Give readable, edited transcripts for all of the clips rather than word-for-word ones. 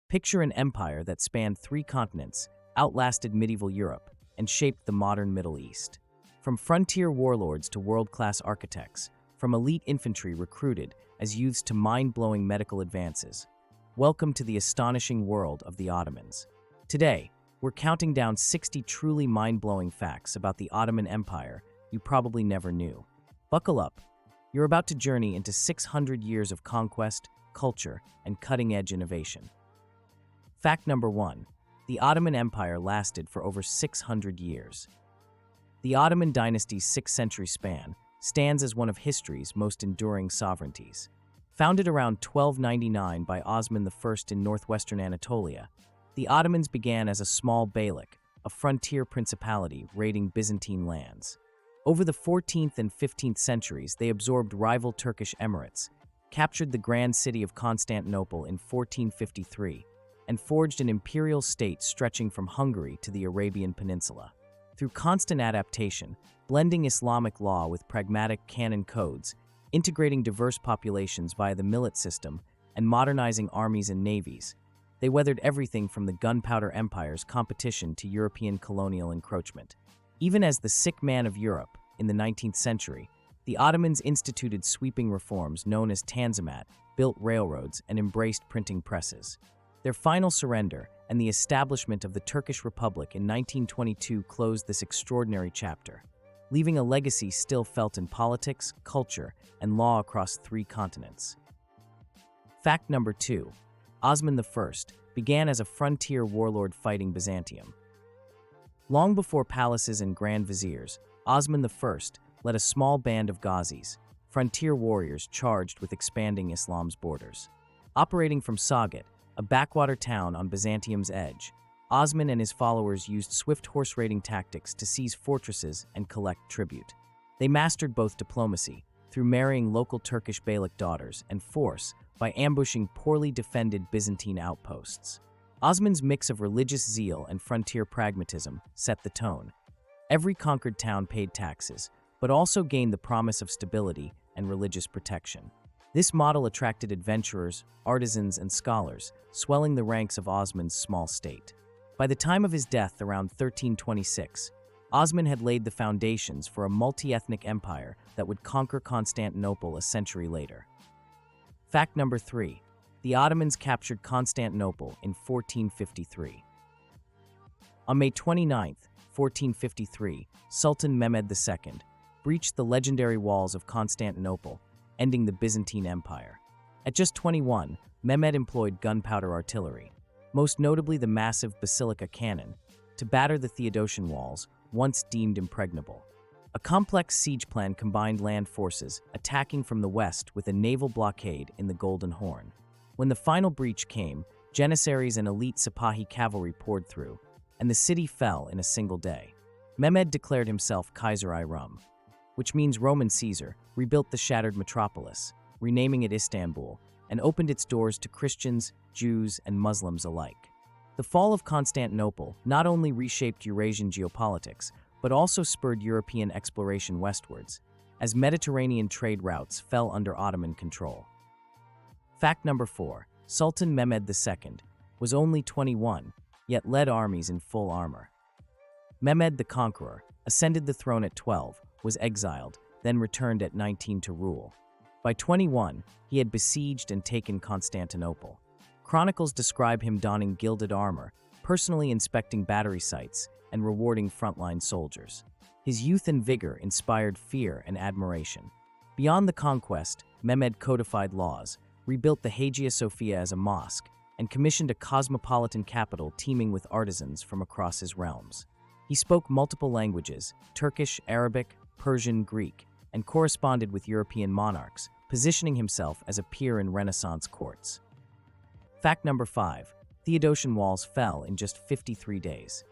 Picture an empire that spanned 3 continents, outlasted medieval Europe, and shaped the modern Middle East. From frontier warlords to world-class architects, from elite infantry recruited as youths to mind-blowing medical advances. Welcome to the astonishing world of the Ottomans. Today, we're counting down 60 truly mind-blowing facts about the Ottoman Empire you probably never knew. Buckle up. You're about to journey into 600 years of conquest, culture, and cutting-edge innovation. Fact number 1. The Ottoman Empire lasted for over 600 years. The Ottoman dynasty's 6th-century span stands as one of history's most enduring sovereignties. Founded around 1299 by Osman I in northwestern Anatolia, the Ottomans began as a small beylik, a frontier principality raiding Byzantine lands. Over the 14th and 15th centuries, they absorbed rival Turkish emirates, captured the grand city of Constantinople in 1453, and forged an imperial state stretching from Hungary to the Arabian Peninsula. Through constant adaptation, blending Islamic law with pragmatic canon codes, integrating diverse populations via the millet system, and modernizing armies and navies, they weathered everything from the gunpowder empire's competition to European colonial encroachment. Even as the sick man of Europe in the 19th century, the Ottomans instituted sweeping reforms known as Tanzimat, built railroads, and embraced printing presses. Their final surrender and the establishment of the Turkish Republic in 1922 closed this extraordinary chapter, leaving a legacy still felt in politics, culture, and law across 3 continents. Fact number 2. Osman I began as a frontier warlord fighting Byzantium. Long before palaces and grand viziers, Osman I led a small band of Ghazis, frontier warriors charged with expanding Islam's borders. Operating from Sagat, a backwater town on Byzantium's edge, Osman and his followers used swift horse-raiding tactics to seize fortresses and collect tribute. They mastered both diplomacy, through marrying local Turkish beylik daughters, and force, by ambushing poorly defended Byzantine outposts. Osman's mix of religious zeal and frontier pragmatism set the tone. Every conquered town paid taxes, but also gained the promise of stability and religious protection. This model attracted adventurers, artisans, and scholars, swelling the ranks of Osman's small state. By the time of his death around 1326, Osman had laid the foundations for a multi-ethnic empire that would conquer Constantinople a century later. Fact number 3. The Ottomans captured Constantinople in 1453. On May 29, 1453, Sultan Mehmed II breached the legendary walls of Constantinople, ending the Byzantine Empire. At just 21, Mehmed employed gunpowder artillery, most notably the massive Basilica cannon, to batter the Theodosian walls, once deemed impregnable. A complex siege plan combined land forces attacking from the west with a naval blockade in the Golden Horn. When the final breach came, Janissaries and elite Sipahi cavalry poured through, and the city fell in a single day. Mehmed declared himself Kaiser-i-Rum, which means Roman Caesar, rebuilt the shattered metropolis, renaming it Istanbul, and opened its doors to Christians, Jews, and Muslims alike. The fall of Constantinople not only reshaped Eurasian geopolitics, but also spurred European exploration westwards, as Mediterranean trade routes fell under Ottoman control. Fact number 4. Sultan Mehmed II was only 21, yet led armies in full armor. Mehmed the Conqueror ascended the throne at 12, was exiled, then returned at 19 to rule. By 21, he had besieged and taken Constantinople. Chronicles describe him donning gilded armor, personally inspecting battery sites, and rewarding frontline soldiers. His youth and vigor inspired fear and admiration. Beyond the conquest, Mehmed codified laws, rebuilt the Hagia Sophia as a mosque, and commissioned a cosmopolitan capital teeming with artisans from across his realms. He spoke multiple languages, Turkish, Arabic, Persian, Greek, and corresponded with European monarchs, positioning himself as a peer in Renaissance courts. Fact number 5. Theodosian walls fell in just 53 days.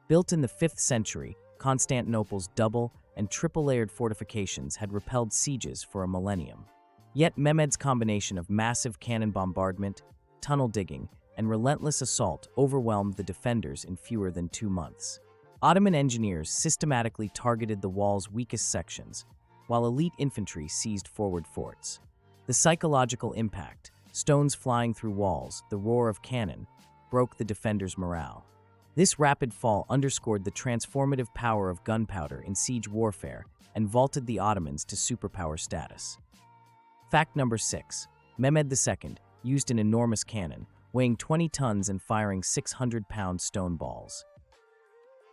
Built in the 5th century, Constantinople's double and triple-layered fortifications had repelled sieges for a millennium. Yet Mehmed's combination of massive cannon bombardment, tunnel digging, and relentless assault overwhelmed the defenders in fewer than 2 months. Ottoman engineers systematically targeted the wall's weakest sections, while elite infantry seized forward forts. The psychological impact, stones flying through walls, the roar of cannon, broke the defenders' morale. This rapid fall underscored the transformative power of gunpowder in siege warfare and vaulted the Ottomans to superpower status. Fact number 6. Mehmed II used an enormous cannon, weighing 20 tons and firing 600-pound stone balls.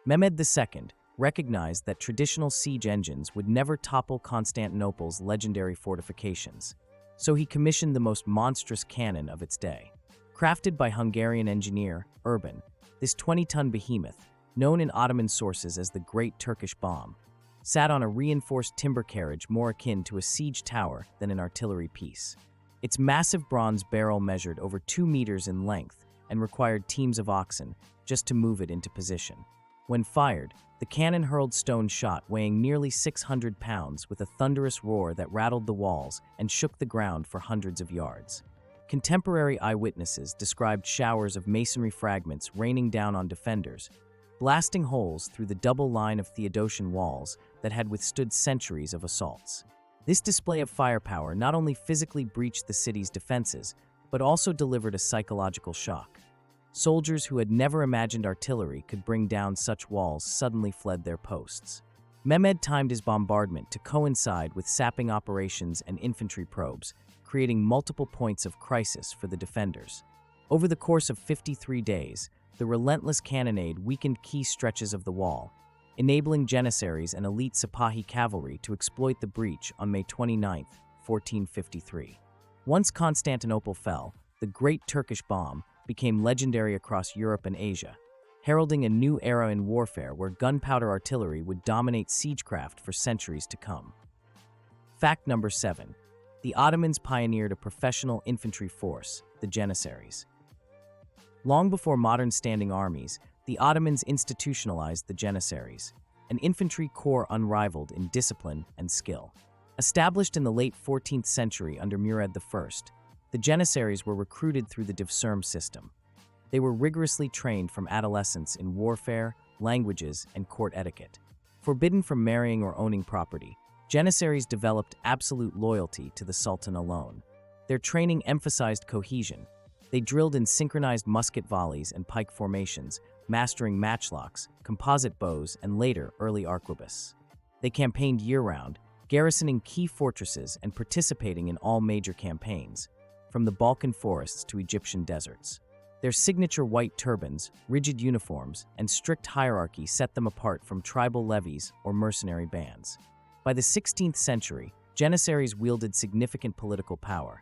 Mehmed II recognized that traditional siege engines would never topple Constantinople's legendary fortifications, so he commissioned the most monstrous cannon of its day. Crafted by Hungarian engineer Urban, this 20-ton behemoth, known in Ottoman sources as the Great Turkish Bomb, sat on a reinforced timber carriage more akin to a siege tower than an artillery piece. Its massive bronze barrel measured over 2 meters in length and required teams of oxen just to move it into position. When fired, the cannon hurled stone shot weighing nearly 600 pounds with a thunderous roar that rattled the walls and shook the ground for hundreds of yards. Contemporary eyewitnesses described showers of masonry fragments raining down on defenders, blasting holes through the double line of Theodosian walls that had withstood centuries of assaults. This display of firepower not only physically breached the city's defenses, but also delivered a psychological shock. Soldiers who had never imagined artillery could bring down such walls suddenly fled their posts. Mehmed timed his bombardment to coincide with sapping operations and infantry probes, creating multiple points of crisis for the defenders. Over the course of 53 days, the relentless cannonade weakened key stretches of the wall, enabling Janissaries and elite Sipahi cavalry to exploit the breach on May 29, 1453. Once Constantinople fell, the Great Turkish Bomb became legendary across Europe and Asia, heralding a new era in warfare where gunpowder artillery would dominate siegecraft for centuries to come. Fact number 7. The Ottomans pioneered a professional infantry force, the Janissaries. Long before modern standing armies, the Ottomans institutionalized the Janissaries, an infantry corps unrivaled in discipline and skill. Established in the late 14th century under Murad I, the Janissaries were recruited through the Devşirme system. They were rigorously trained from adolescence in warfare, languages, and court etiquette. Forbidden from marrying or owning property, Janissaries developed absolute loyalty to the Sultan alone. Their training emphasized cohesion. They drilled in synchronized musket volleys and pike formations, mastering matchlocks, composite bows, and later early arquebus. They campaigned year-round, garrisoning key fortresses and participating in all major campaigns, from the Balkan forests to Egyptian deserts. Their signature white turbans, rigid uniforms, and strict hierarchy set them apart from tribal levies or mercenary bands. By the 16th century, Janissaries wielded significant political power.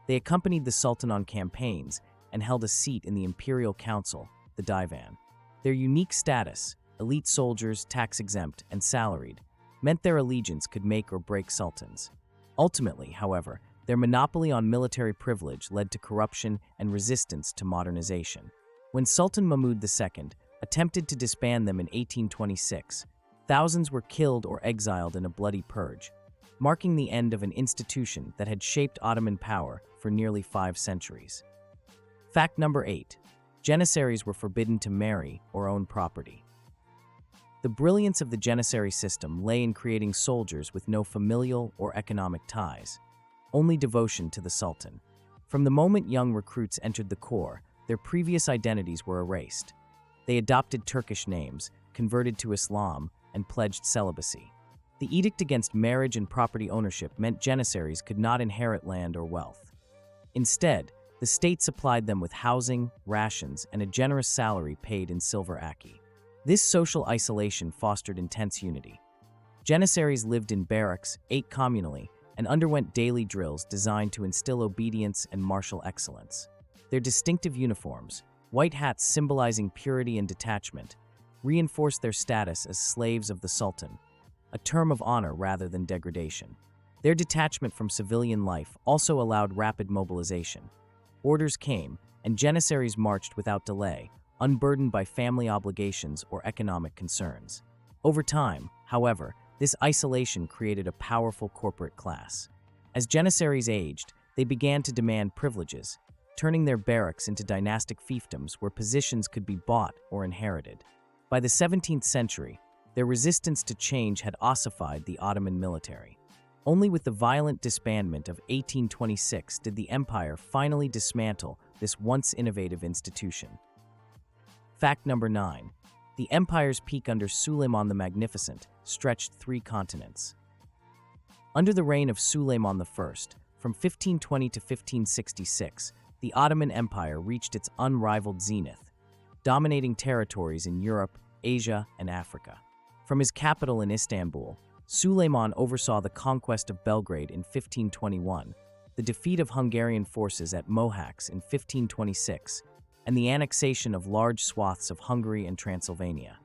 They accompanied the Sultan on campaigns and held a seat in the Imperial Council, the Divan. Their unique status, elite soldiers, tax-exempt, and salaried, meant their allegiance could make or break sultans. Ultimately, however, their monopoly on military privilege led to corruption and resistance to modernization. When Sultan Mahmud II attempted to disband them in 1826, thousands were killed or exiled in a bloody purge, marking the end of an institution that had shaped Ottoman power for nearly 5 centuries. Fact number 8. Janissaries were forbidden to marry or own property. The brilliance of the Janissary system lay in creating soldiers with no familial or economic ties, only devotion to the Sultan. From the moment young recruits entered the corps, their previous identities were erased. They adopted Turkish names, converted to Islam, and pledged celibacy. The edict against marriage and property ownership meant Janissaries could not inherit land or wealth. Instead, the state supplied them with housing, rations, and a generous salary paid in silver aki. This social isolation fostered intense unity. Janissaries lived in barracks, ate communally, and underwent daily drills designed to instill obedience and martial excellence. Their distinctive uniforms, white hats symbolizing purity and detachment, reinforced their status as slaves of the Sultan, a term of honor rather than degradation. Their detachment from civilian life also allowed rapid mobilization. Orders came, and Janissaries marched without delay, unburdened by family obligations or economic concerns. Over time, however, this isolation created a powerful corporate class. As Janissaries aged, they began to demand privileges, turning their barracks into dynastic fiefdoms where positions could be bought or inherited. By the 17th century, their resistance to change had ossified the Ottoman military. Only with the violent disbandment of 1826 did the empire finally dismantle this once innovative institution. Fact number 9. The empire's peak under Suleiman the Magnificent stretched 3 continents. Under the reign of Suleiman I, from 1520 to 1566, the Ottoman Empire reached its unrivaled zenith, dominating territories in Europe, Asia, and Africa. From his capital in Istanbul, Suleiman oversaw the conquest of Belgrade in 1521, the defeat of Hungarian forces at Mohacs in 1526, and the annexation of large swaths of Hungary and Transylvania.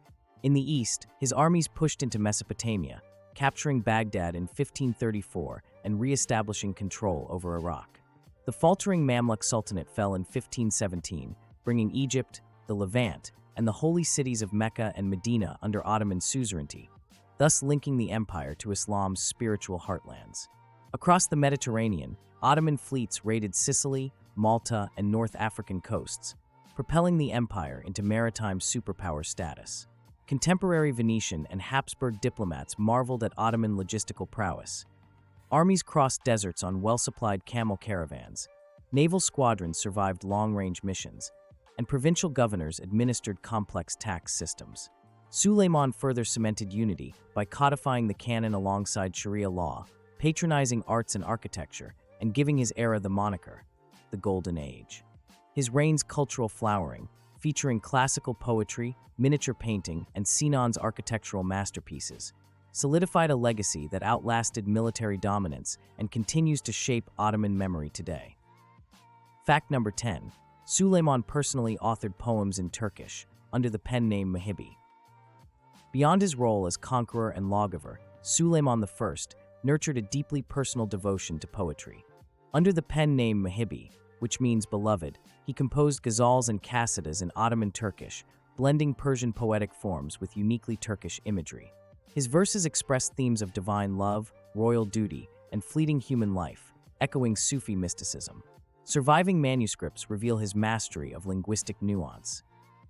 In the east, his armies pushed into Mesopotamia, capturing Baghdad in 1534 and re-establishing control over Iraq. The faltering Mamluk Sultanate fell in 1517, bringing Egypt, the Levant, and the holy cities of Mecca and Medina under Ottoman suzerainty, thus linking the empire to Islam's spiritual heartlands. Across the Mediterranean, Ottoman fleets raided Sicily, Malta, and North African coasts, propelling the empire into maritime superpower status. Contemporary Venetian and Habsburg diplomats marveled at Ottoman logistical prowess. Armies crossed deserts on well-supplied camel caravans, naval squadrons survived long-range missions, and provincial governors administered complex tax systems. Suleiman further cemented unity by codifying the canon alongside Sharia law, patronizing arts and architecture, and giving his era the moniker, the Golden Age. His reign's cultural flowering, featuring classical poetry, miniature painting, and Sinan's architectural masterpieces, solidified a legacy that outlasted military dominance and continues to shape Ottoman memory today. Fact number 10. Suleiman personally authored poems in Turkish, under the pen name Muhibi. Beyond his role as conqueror and lawgiver, Suleiman I nurtured a deeply personal devotion to poetry. Under the pen name Muhibi, which means beloved, he composed ghazals and qasidas in Ottoman Turkish, blending Persian poetic forms with uniquely Turkish imagery. His verses expressed themes of divine love, royal duty, and fleeting human life, echoing Sufi mysticism. Surviving manuscripts reveal his mastery of linguistic nuance.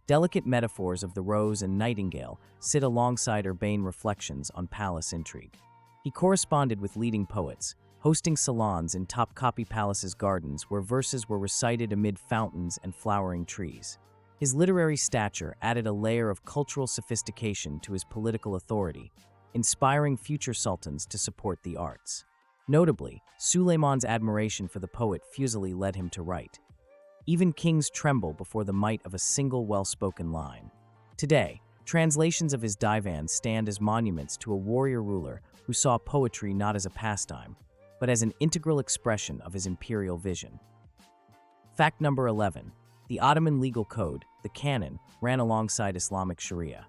Delicate metaphors of the rose and nightingale sit alongside urbane reflections on palace intrigue. He corresponded with leading poets, hosting salons in Topkapi Palace's gardens where verses were recited amid fountains and flowering trees. His literary stature added a layer of cultural sophistication to his political authority, inspiring future sultans to support the arts. Notably, Suleiman's admiration for the poet Fuzuli led him to write, "Even kings tremble before the might of a single well-spoken line." Today, translations of his divans stand as monuments to a warrior ruler who saw poetry not as a pastime, but as an integral expression of his imperial vision. Fact number 11. The Ottoman legal code, the Canon, ran alongside Islamic Sharia.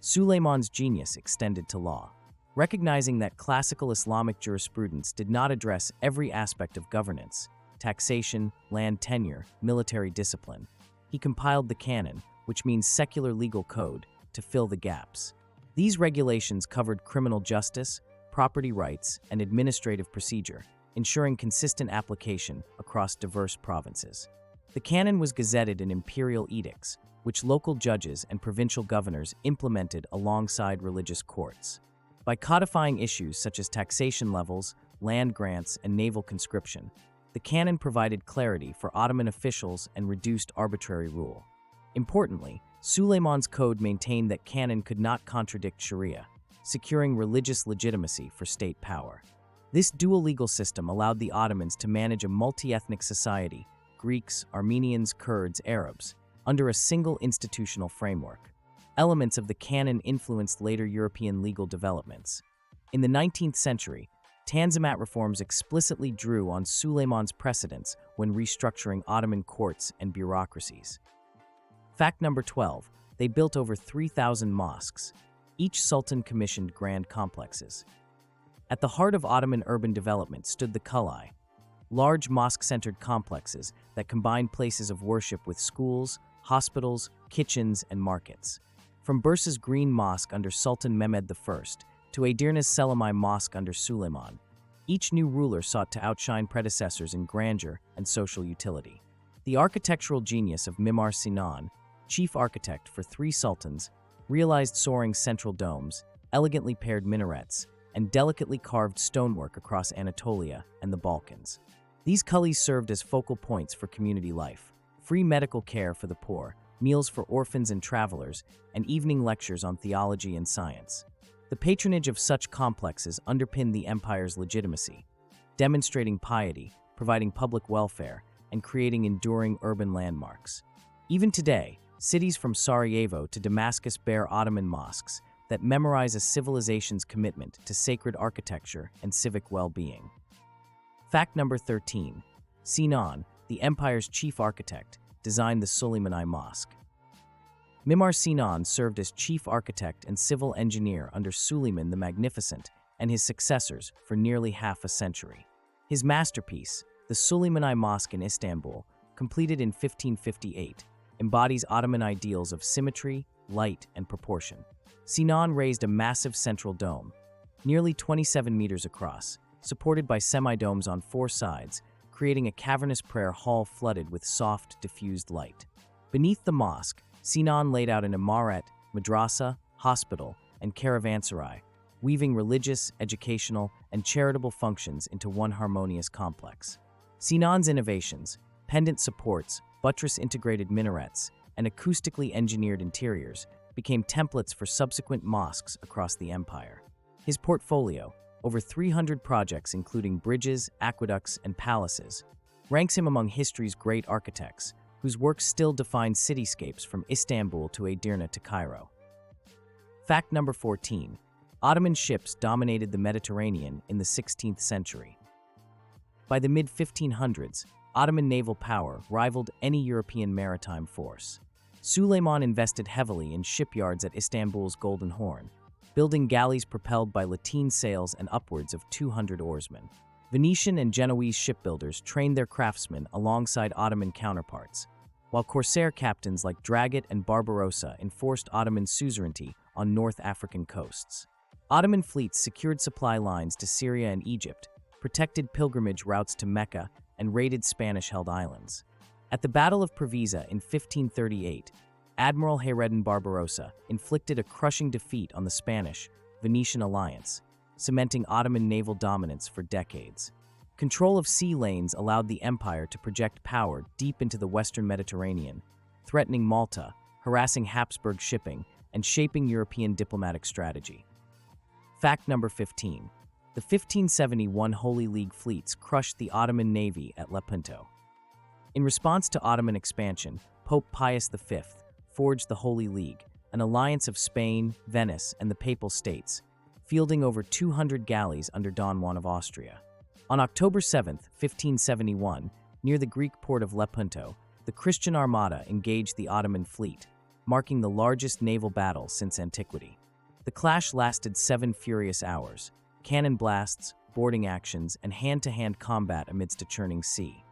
Suleiman's genius extended to law. Recognizing that classical Islamic jurisprudence did not address every aspect of governance, taxation, land tenure, military discipline, he compiled the Canon, which means secular legal code, to fill the gaps. These regulations covered criminal justice, property rights, and administrative procedure, ensuring consistent application across diverse provinces. The canon was gazetted in imperial edicts, which local judges and provincial governors implemented alongside religious courts. By codifying issues such as taxation levels, land grants, and naval conscription, the canon provided clarity for Ottoman officials and reduced arbitrary rule. Importantly, Suleiman's code maintained that canon could not contradict Sharia, securing religious legitimacy for state power. This dual legal system allowed the Ottomans to manage a multi-ethnic society, Greeks, Armenians, Kurds, Arabs, under a single institutional framework. Elements of the canon influenced later European legal developments. In the 19th century, Tanzimat reforms explicitly drew on Suleiman's precedents when restructuring Ottoman courts and bureaucracies. Fact number 12. They built over 3,000 mosques. Each sultan commissioned grand complexes. At the heart of Ottoman urban development stood the Kulai, large mosque-centered complexes that combined places of worship with schools, hospitals, kitchens, and markets. From Bursa's Green Mosque under Sultan Mehmed I to Edirne's Selimay Mosque under Suleiman, each new ruler sought to outshine predecessors in grandeur and social utility. The architectural genius of Mimar Sinan, chief architect for 3 sultans, realized soaring central domes, elegantly paired minarets, and delicately carved stonework across Anatolia and the Balkans. These cullies served as focal points for community life, free medical care for the poor, meals for orphans and travelers, and evening lectures on theology and science. The patronage of such complexes underpinned the empire's legitimacy, demonstrating piety, providing public welfare, and creating enduring urban landmarks. Even today, cities from Sarajevo to Damascus bear Ottoman mosques that memorize a civilization's commitment to sacred architecture and civic well-being. Fact number 13. Sinan, the empire's chief architect, designed the Suleymani Mosque. Mimar Sinan served as chief architect and civil engineer under Suleiman the Magnificent and his successors for nearly half a century. His masterpiece, the Suleymani Mosque in Istanbul, completed in 1558, embodies Ottoman ideals of symmetry, light, and proportion. Sinan raised a massive central dome, nearly 27 meters across, supported by semi-domes on four sides, creating a cavernous prayer hall flooded with soft, diffused light. Beneath the mosque, Sinan laid out an imaret, madrasa, hospital, and caravanserai, weaving religious, educational, and charitable functions into one harmonious complex. Sinan's innovations, pendant supports, buttress-integrated minarets, and acoustically engineered interiors became templates for subsequent mosques across the empire. His portfolio, over 300 projects including bridges, aqueducts, and palaces, ranks him among history's great architects, whose works still define cityscapes from Istanbul to Edirne to Cairo. Fact number 14. Ottoman ships dominated the Mediterranean in the 16th century. By the mid-1500s, Ottoman naval power rivaled any European maritime force. Suleiman invested heavily in shipyards at Istanbul's Golden Horn, building galleys propelled by lateen sails and upwards of 200 oarsmen. Venetian and Genoese shipbuilders trained their craftsmen alongside Ottoman counterparts, while corsair captains like Dragut and Barbarossa enforced Ottoman suzerainty on North African coasts. Ottoman fleets secured supply lines to Syria and Egypt, protected pilgrimage routes to Mecca, and raided Spanish-held islands. At the Battle of Preveza in 1538, Admiral Hayreddin Barbarossa inflicted a crushing defeat on the Spanish-Venetian alliance, cementing Ottoman naval dominance for decades. Control of sea lanes allowed the empire to project power deep into the western Mediterranean, threatening Malta, harassing Habsburg shipping, and shaping European diplomatic strategy. Fact number 15. The 1571 Holy League fleets crushed the Ottoman navy at Lepanto. In response to Ottoman expansion, Pope Pius V forged the Holy League, an alliance of Spain, Venice, and the Papal States, fielding over 200 galleys under Don Juan of Austria. On October 7, 1571, near the Greek port of Lepanto, the Christian Armada engaged the Ottoman fleet, marking the largest naval battle since antiquity. The clash lasted 7 furious hours, cannon blasts, boarding actions, and hand-to-hand combat amidst a churning sea.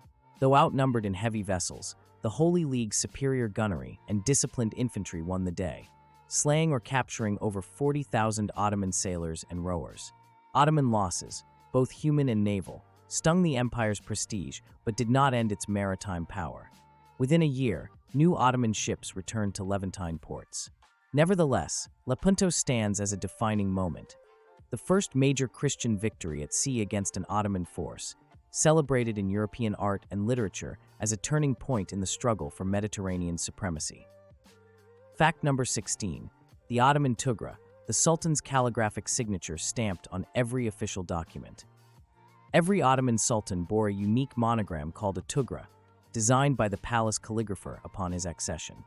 Though outnumbered in heavy vessels, the Holy League's superior gunnery and disciplined infantry won the day, slaying or capturing over 40,000 Ottoman sailors and rowers. Ottoman losses, both human and naval, stung the empire's prestige but did not end its maritime power. Within a year, new Ottoman ships returned to Levantine ports. Nevertheless, Lepanto stands as a defining moment. The first major Christian victory at sea against an Ottoman force, celebrated in European art and literature as a turning point in the struggle for Mediterranean supremacy. Fact number 16. The Ottoman Tughra, the Sultan's calligraphic signature stamped on every official document. Every Ottoman Sultan bore a unique monogram called a Tughra, designed by the palace calligrapher upon his accession.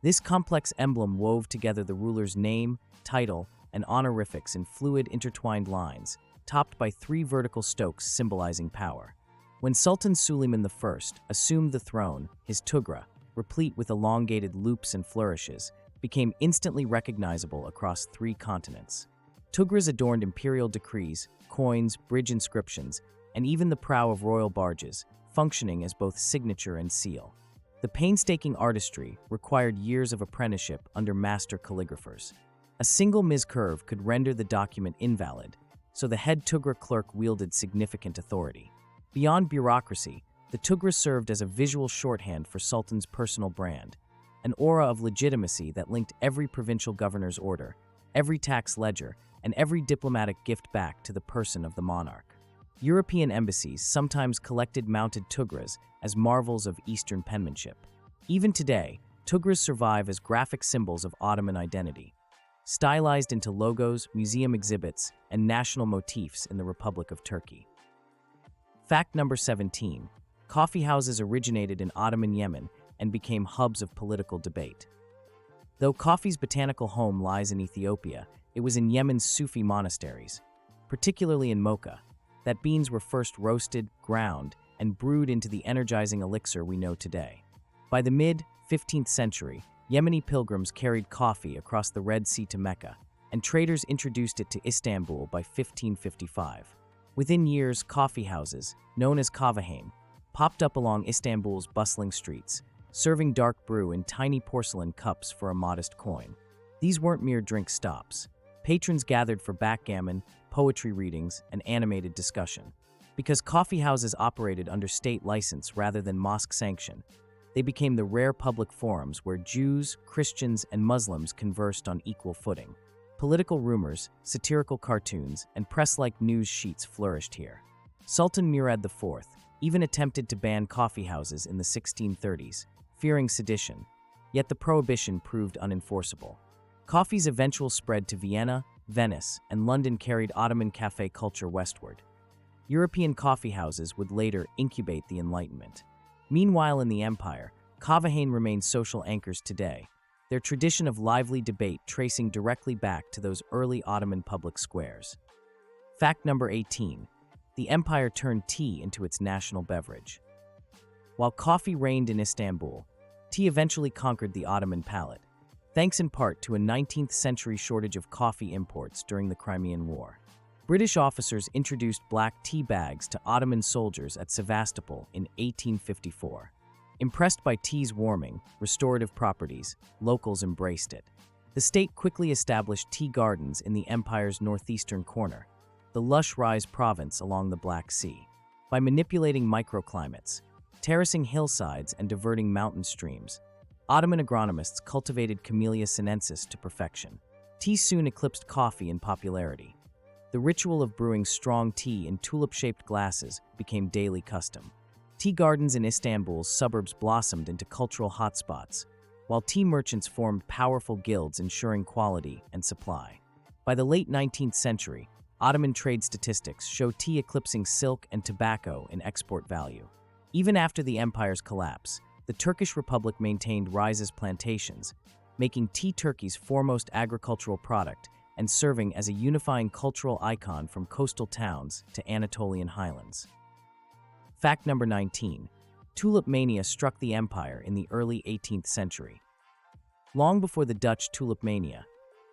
This complex emblem wove together the ruler's name, title, and honorifics in fluid intertwined lines, topped by 3 vertical stokes symbolizing power. When Sultan Suleiman I assumed the throne, his Tughra, replete with elongated loops and flourishes, became instantly recognizable across 3 continents. Tughras adorned imperial decrees, coins, bridge inscriptions, and even the prow of royal barges, functioning as both signature and seal. The painstaking artistry required years of apprenticeship under master calligraphers. A single miscurve could render the document invalid, so the head Tughra clerk wielded significant authority. Beyond bureaucracy, the Tughra served as a visual shorthand for Sultan's personal brand, an aura of legitimacy that linked every provincial governor's order, every tax ledger, and every diplomatic gift back to the person of the monarch. European embassies sometimes collected mounted tugras as marvels of Eastern penmanship. Even today, tugras survive as graphic symbols of Ottoman identity, stylized into logos, museum exhibits, and national motifs in the Republic of Turkey. Fact number 17. Coffee houses originated in Ottoman Yemen and became hubs of political debate. Though coffee's botanical home lies in Ethiopia, it was in Yemen's Sufi monasteries, particularly in Mocha, that beans were first roasted, ground, and brewed into the energizing elixir we know today. By the mid-15th century, Yemeni pilgrims carried coffee across the Red Sea to Mecca, and traders introduced it to Istanbul by 1555. Within years, coffee houses, known as kavahain, popped up along Istanbul's bustling streets, serving dark brew in tiny porcelain cups for a modest coin. These weren't mere drink stops. Patrons gathered for backgammon, poetry readings, and animated discussion. Because coffee houses operated under state license rather than mosque sanction, they became the rare public forums where Jews, Christians, and Muslims conversed on equal footing. Political rumors, satirical cartoons, and press-like news sheets flourished here. Sultan Murad IV even attempted to ban coffee houses in the 1630s, fearing sedition, yet the prohibition proved unenforceable. Coffee's eventual spread to Vienna, Venice, and London carried Ottoman café culture westward. European coffee houses would later incubate the Enlightenment. Meanwhile, in the Empire, kavahain remain social anchors today, their tradition of lively debate tracing directly back to those early Ottoman public squares. Fact number 18. The empire turned tea into its national beverage. While coffee reigned in Istanbul, tea eventually conquered the Ottoman palate, thanks in part to a 19th-century shortage of coffee imports during the Crimean War. British officers introduced black tea bags to Ottoman soldiers at Sevastopol in 1854. Impressed by tea's warming, restorative properties, locals embraced it. The state quickly established tea gardens in the empire's northeastern corner, the lush Rise province along the Black Sea. By manipulating microclimates, terracing hillsides, and diverting mountain streams, Ottoman agronomists cultivated Camellia sinensis to perfection. Tea soon eclipsed coffee in popularity. The ritual of brewing strong tea in tulip-shaped glasses became daily custom. Tea gardens in Istanbul's suburbs blossomed into cultural hotspots, while tea merchants formed powerful guilds ensuring quality and supply. By the late 19th century, Ottoman trade statistics show tea eclipsing silk and tobacco in export value. Even after the empire's collapse, the Turkish Republic maintained Rize's plantations, making tea Turkey's foremost agricultural product and serving as a unifying cultural icon from coastal towns to Anatolian highlands. Fact number 19. Tulip mania struck the empire in the early 18th century. Long before the Dutch tulip mania,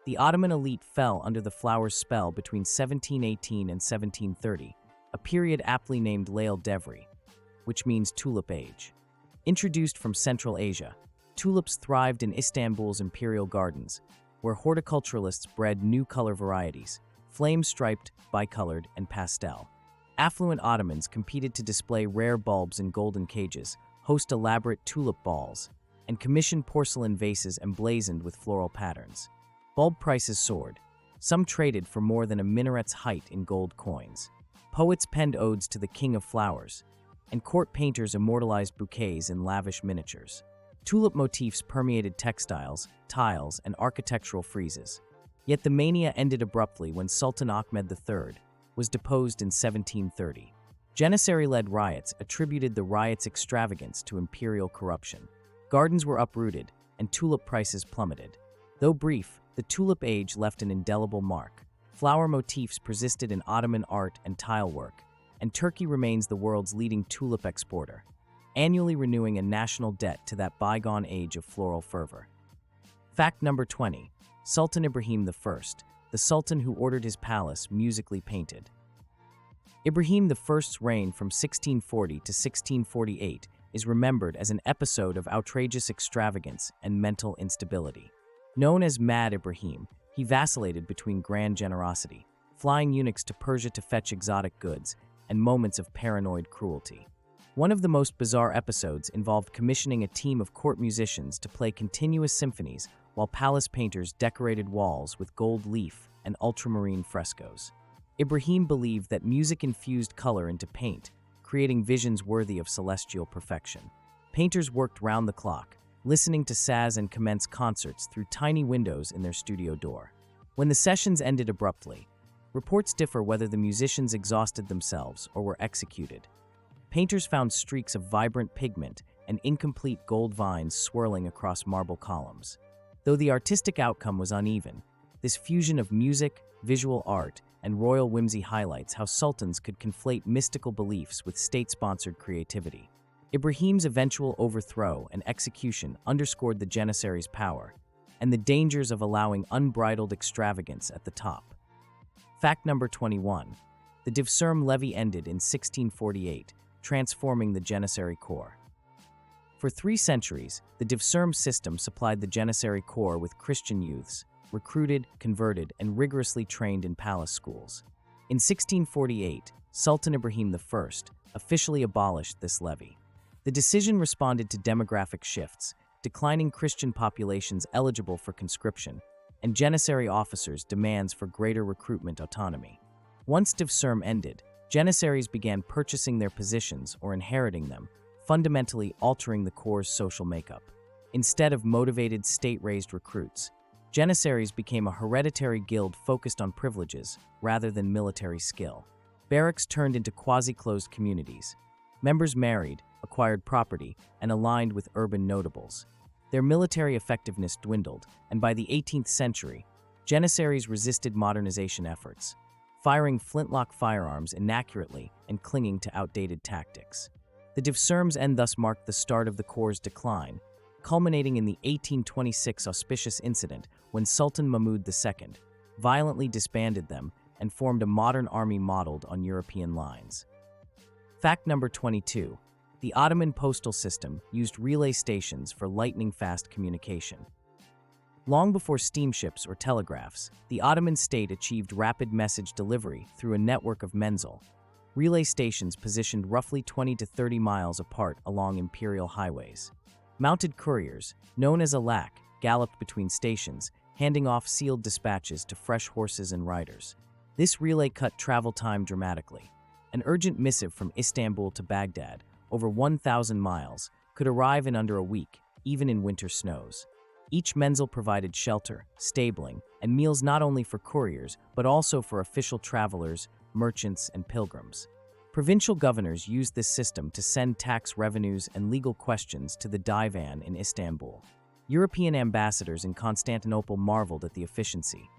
the Ottoman elite fell under the flower's spell between 1718 and 1730, a period aptly named Lail Devri, which means tulip age. Introduced from Central Asia, tulips thrived in Istanbul's imperial gardens, where horticulturalists bred new color varieties, flame-striped, bicolored, and pastel. Affluent Ottomans competed to display rare bulbs in golden cages, host elaborate tulip balls, and commission porcelain vases emblazoned with floral patterns. Bulb prices soared. Some traded for more than a minaret's height in gold coins. Poets penned odes to the king of flowers, and court painters immortalized bouquets in lavish miniatures. Tulip motifs permeated textiles, tiles, and architectural friezes. Yet the mania ended abruptly when Sultan Ahmed III was deposed in 1730. Janissary-led riots attributed the riot's extravagance to imperial corruption. Gardens were uprooted, and tulip prices plummeted. Though brief, the tulip age left an indelible mark. Flower motifs persisted in Ottoman art and tile work, and Turkey remains the world's leading tulip exporter, annually renewing a national debt to that bygone age of floral fervor. Fact number 20. Sultan Ibrahim I, the sultan who ordered his palace musically painted. Ibrahim I's reign from 1640 to 1648 is remembered as an episode of outrageous extravagance and mental instability. Known as Mad Ibrahim, he vacillated between grand generosity, flying eunuchs to Persia to fetch exotic goods, and moments of paranoid cruelty. One of the most bizarre episodes involved commissioning a team of court musicians to play continuous symphonies while palace painters decorated walls with gold leaf and ultramarine frescoes. Ibrahim believed that music infused color into paint, creating visions worthy of celestial perfection. Painters worked round the clock, listening to Saz and Commence concerts through tiny windows in their studio door. When the sessions ended abruptly, reports differ whether the musicians exhausted themselves or were executed. Painters found streaks of vibrant pigment and incomplete gold vines swirling across marble columns. Though the artistic outcome was uneven, this fusion of music, visual art, and royal whimsy highlights how sultans could conflate mystical beliefs with state-sponsored creativity. Ibrahim's eventual overthrow and execution underscored the Janissaries' power and the dangers of allowing unbridled extravagance at the top. Fact number 21. The Devshirme levy ended in 1648, transforming the Janissary Corps. For 3 centuries, the Devshirme system supplied the Janissary Corps with Christian youths, recruited, converted, and rigorously trained in palace schools. In 1648, Sultan Ibrahim I officially abolished this levy. The decision responded to demographic shifts, declining Christian populations eligible for conscription, and Janissary officers' demands for greater recruitment autonomy. Once Devshirme ended, Janissaries began purchasing their positions or inheriting them, fundamentally altering the Corps' social makeup. Instead of motivated state-raised recruits, Janissaries became a hereditary guild focused on privileges rather than military skill. Barracks turned into quasi-closed communities. Members married, acquired property, and aligned with urban notables. Their military effectiveness dwindled, and by the 18th century, Janissaries resisted modernization efforts, firing flintlock firearms inaccurately and clinging to outdated tactics. The Devshirme's end thus marked the start of the Corps' decline, culminating in the 1826 auspicious incident when Sultan Mahmud II violently disbanded them and formed a modern army modeled on European lines. Fact number 22. The Ottoman postal system used relay stations for lightning-fast communication. Long before steamships or telegraphs, the Ottoman state achieved rapid message delivery through a network of menzil, relay stations positioned roughly 20 to 30 miles apart along imperial highways. Mounted couriers, known as alak, galloped between stations, handing off sealed dispatches to fresh horses and riders. This relay cut travel time dramatically. An urgent missive from Istanbul to Baghdad, over 1,000 miles, could arrive in under a week, even in winter snows. Each menzil provided shelter, stabling, and meals not only for couriers, but also for official travelers, merchants, and pilgrims. Provincial governors used this system to send tax revenues and legal questions to the Divan in Istanbul. European ambassadors in Constantinople marveled at the efficiency.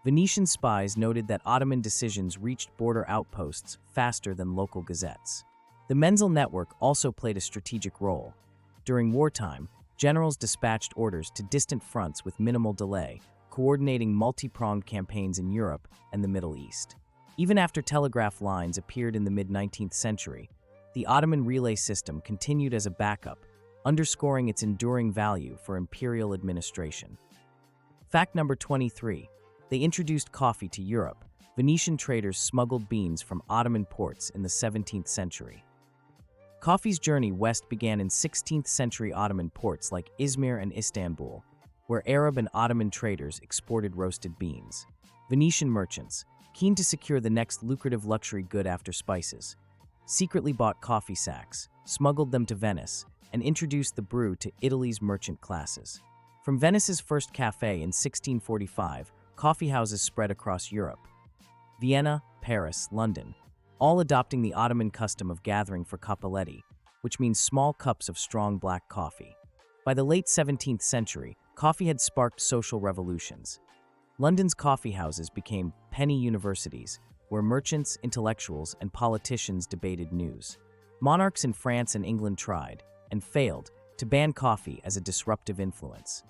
Venetian spies noted that Ottoman decisions reached border outposts faster than local gazettes. The menzil network also played a strategic role. During wartime, generals dispatched orders to distant fronts with minimal delay, coordinating multi-pronged campaigns in Europe and the Middle East. Even after telegraph lines appeared in the mid-19th century, the Ottoman relay system continued as a backup, underscoring its enduring value for imperial administration. Fact number 23. They introduced coffee to Europe. Venetian traders smuggled beans from Ottoman ports in the 17th century. Coffee's journey west began in 16th century Ottoman ports like Izmir and Istanbul, where Arab and Ottoman traders exported roasted beans. Venetian merchants, keen to secure the next lucrative luxury good after spices, secretly bought coffee sacks, smuggled them to Venice, and introduced the brew to Italy's merchant classes. From Venice's first café in 1645, coffeehouses spread across Europe. Vienna, Paris, London, all adopting the Ottoman custom of gathering for cappelletti, which means small cups of strong black coffee. By the late 17th century, coffee had sparked social revolutions. London's coffeehouses became penny universities, where merchants, intellectuals, and politicians debated news. Monarchs in France and England tried, and failed, to ban coffee as a disruptive influence.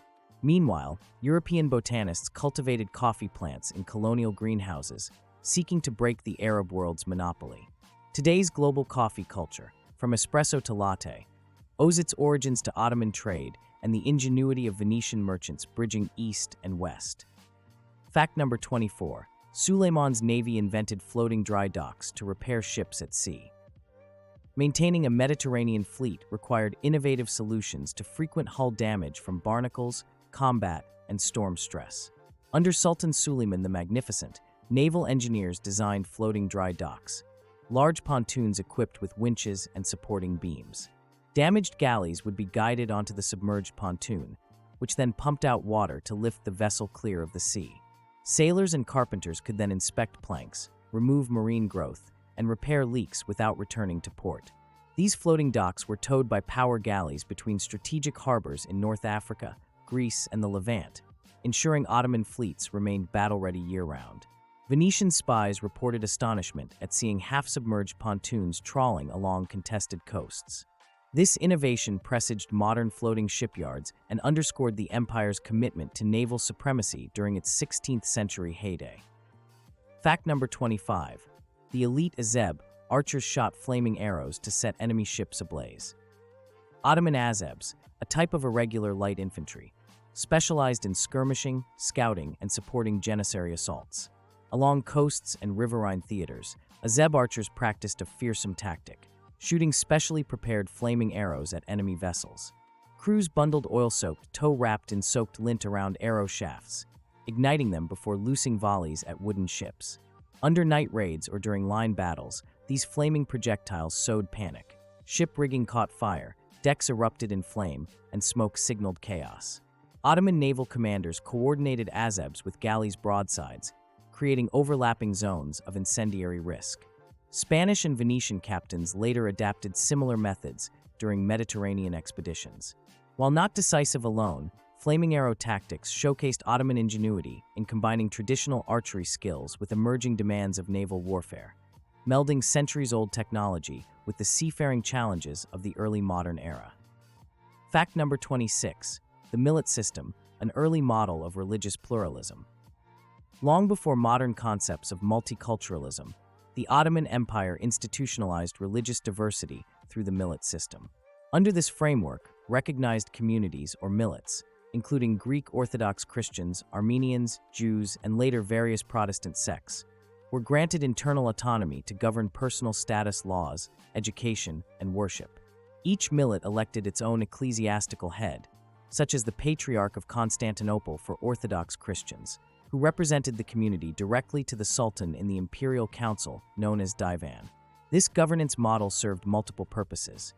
Meanwhile, European botanists cultivated coffee plants in colonial greenhouses, seeking to break the Arab world's monopoly. Today's global coffee culture, from espresso to latte, owes its origins to Ottoman trade and the ingenuity of Venetian merchants bridging east and west. Fact number 24. Suleiman's navy invented floating dry docks to repair ships at sea. Maintaining a Mediterranean fleet required innovative solutions to frequent hull damage from barnacles, combat, and storm stress. Under Sultan Suleiman the Magnificent, naval engineers designed floating dry docks, large pontoons equipped with winches and supporting beams. Damaged galleys would be guided onto the submerged pontoon, which then pumped out water to lift the vessel clear of the sea. Sailors and carpenters could then inspect planks, remove marine growth, and repair leaks without returning to port. These floating docks were towed by power galleys between strategic harbors in North Africa, Greece, and the Levant, ensuring Ottoman fleets remained battle-ready year-round. Venetian spies reported astonishment at seeing half-submerged pontoons trawling along contested coasts. This innovation presaged modern floating shipyards and underscored the empire's commitment to naval supremacy during its 16th century heyday. Fact number 25. The elite Azeb archers shot flaming arrows to set enemy ships ablaze. Ottoman Azebs, a type of irregular light infantry, specialized in skirmishing, scouting, and supporting janissary assaults. Along coasts and riverine theaters, Azeb archers practiced a fearsome tactic, shooting specially prepared flaming arrows at enemy vessels. Crews bundled oil-soaked, tow-wrapped in soaked lint around arrow shafts, igniting them before loosing volleys at wooden ships. Under night raids or during line battles, these flaming projectiles sowed panic. Ship rigging caught fire, decks erupted in flame, and smoke signaled chaos. Ottoman naval commanders coordinated Azebs with galleys' broadsides, creating overlapping zones of incendiary risk. Spanish and Venetian captains later adapted similar methods during Mediterranean expeditions. While not decisive alone, flaming arrow tactics showcased Ottoman ingenuity in combining traditional archery skills with emerging demands of naval warfare, melding centuries-old technology with the seafaring challenges of the early modern era. Fact number 26. The millet system, an early model of religious pluralism. Long before modern concepts of multiculturalism, the Ottoman Empire institutionalized religious diversity through the millet system. Under this framework, recognized communities or millets, including Greek Orthodox Christians, Armenians, Jews, and later various Protestant sects, were granted internal autonomy to govern personal status laws, education, and worship. Each millet elected its own ecclesiastical head, such as the Patriarch of Constantinople for Orthodox Christians, who represented the community directly to the Sultan in the imperial council known as Divan. This governance model served multiple purposes.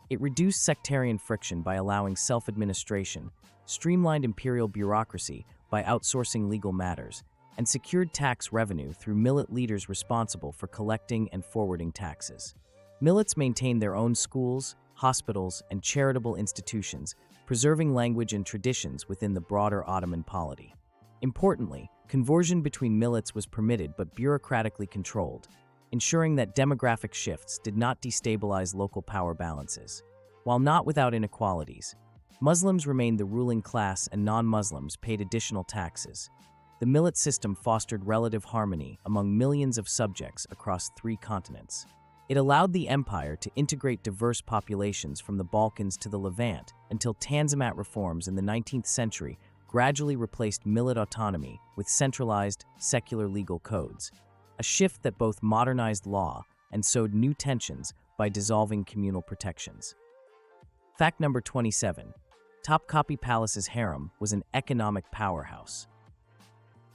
It reduced sectarian friction by allowing self-administration, streamlined imperial bureaucracy by outsourcing legal matters, and secured tax revenue through millet leaders responsible for collecting and forwarding taxes. Millets maintained their own schools, hospitals, and charitable institutions, preserving language and traditions within the broader Ottoman polity. Importantly, conversion between millets was permitted but bureaucratically controlled, ensuring that demographic shifts did not destabilize local power balances. While not without inequalities, Muslims remained the ruling class and non-Muslims paid additional taxes. The millet system fostered relative harmony among millions of subjects across 3 continents. It allowed the empire to integrate diverse populations from the Balkans to the Levant until Tanzimat reforms in the 19th century gradually replaced millet autonomy with centralized, secular legal codes, a shift that both modernized law and sowed new tensions by dissolving communal protections. Fact number 27. Topkapi Palace's harem was an economic powerhouse.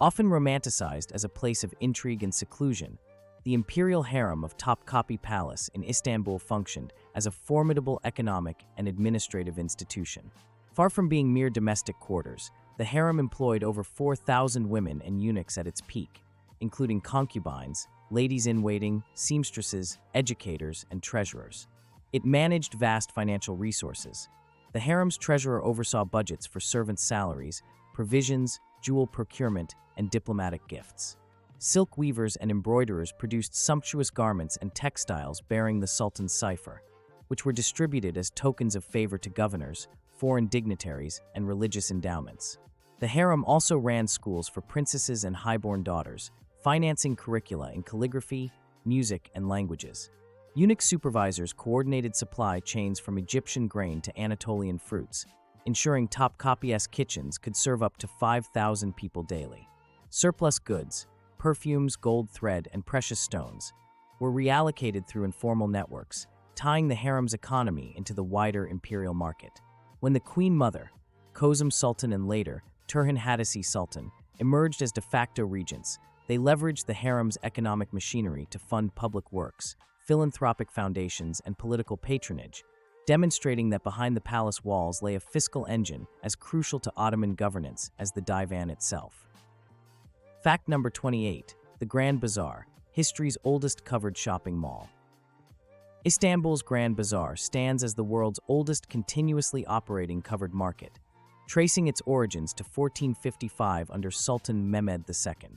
Often romanticized as a place of intrigue and seclusion, the imperial harem of Topkapi Palace in Istanbul functioned as a formidable economic and administrative institution. Far from being mere domestic quarters, the harem employed over 4,000 women and eunuchs at its peak, including concubines, ladies-in-waiting, seamstresses, educators, and treasurers. It managed vast financial resources. The harem's treasurer oversaw budgets for servants' salaries, provisions, jewel procurement, and diplomatic gifts. Silk weavers and embroiderers produced sumptuous garments and textiles bearing the Sultan's cipher, which were distributed as tokens of favor to governors, foreign dignitaries, and religious endowments. The harem also ran schools for princesses and highborn daughters, financing curricula in calligraphy, music, and languages. Eunuch supervisors coordinated supply chains from Egyptian grain to Anatolian fruits, ensuring Topkapi's kitchens could serve up to 5,000 people daily. Surplus goods, perfumes, gold thread, and precious stones were reallocated through informal networks, tying the harem's economy into the wider imperial market. When the Queen Mother, Kozum Sultan and later Turhan Hadisi Sultan, emerged as de facto regents. They leveraged the harem's economic machinery to fund public works, philanthropic foundations, and political patronage, demonstrating that behind the palace walls lay a fiscal engine as crucial to Ottoman governance as the divan itself. Fact number 28. The Grand Bazaar, history's oldest covered shopping mall. Istanbul's Grand Bazaar stands as the world's oldest continuously operating covered market, tracing its origins to 1455 under Sultan Mehmed II.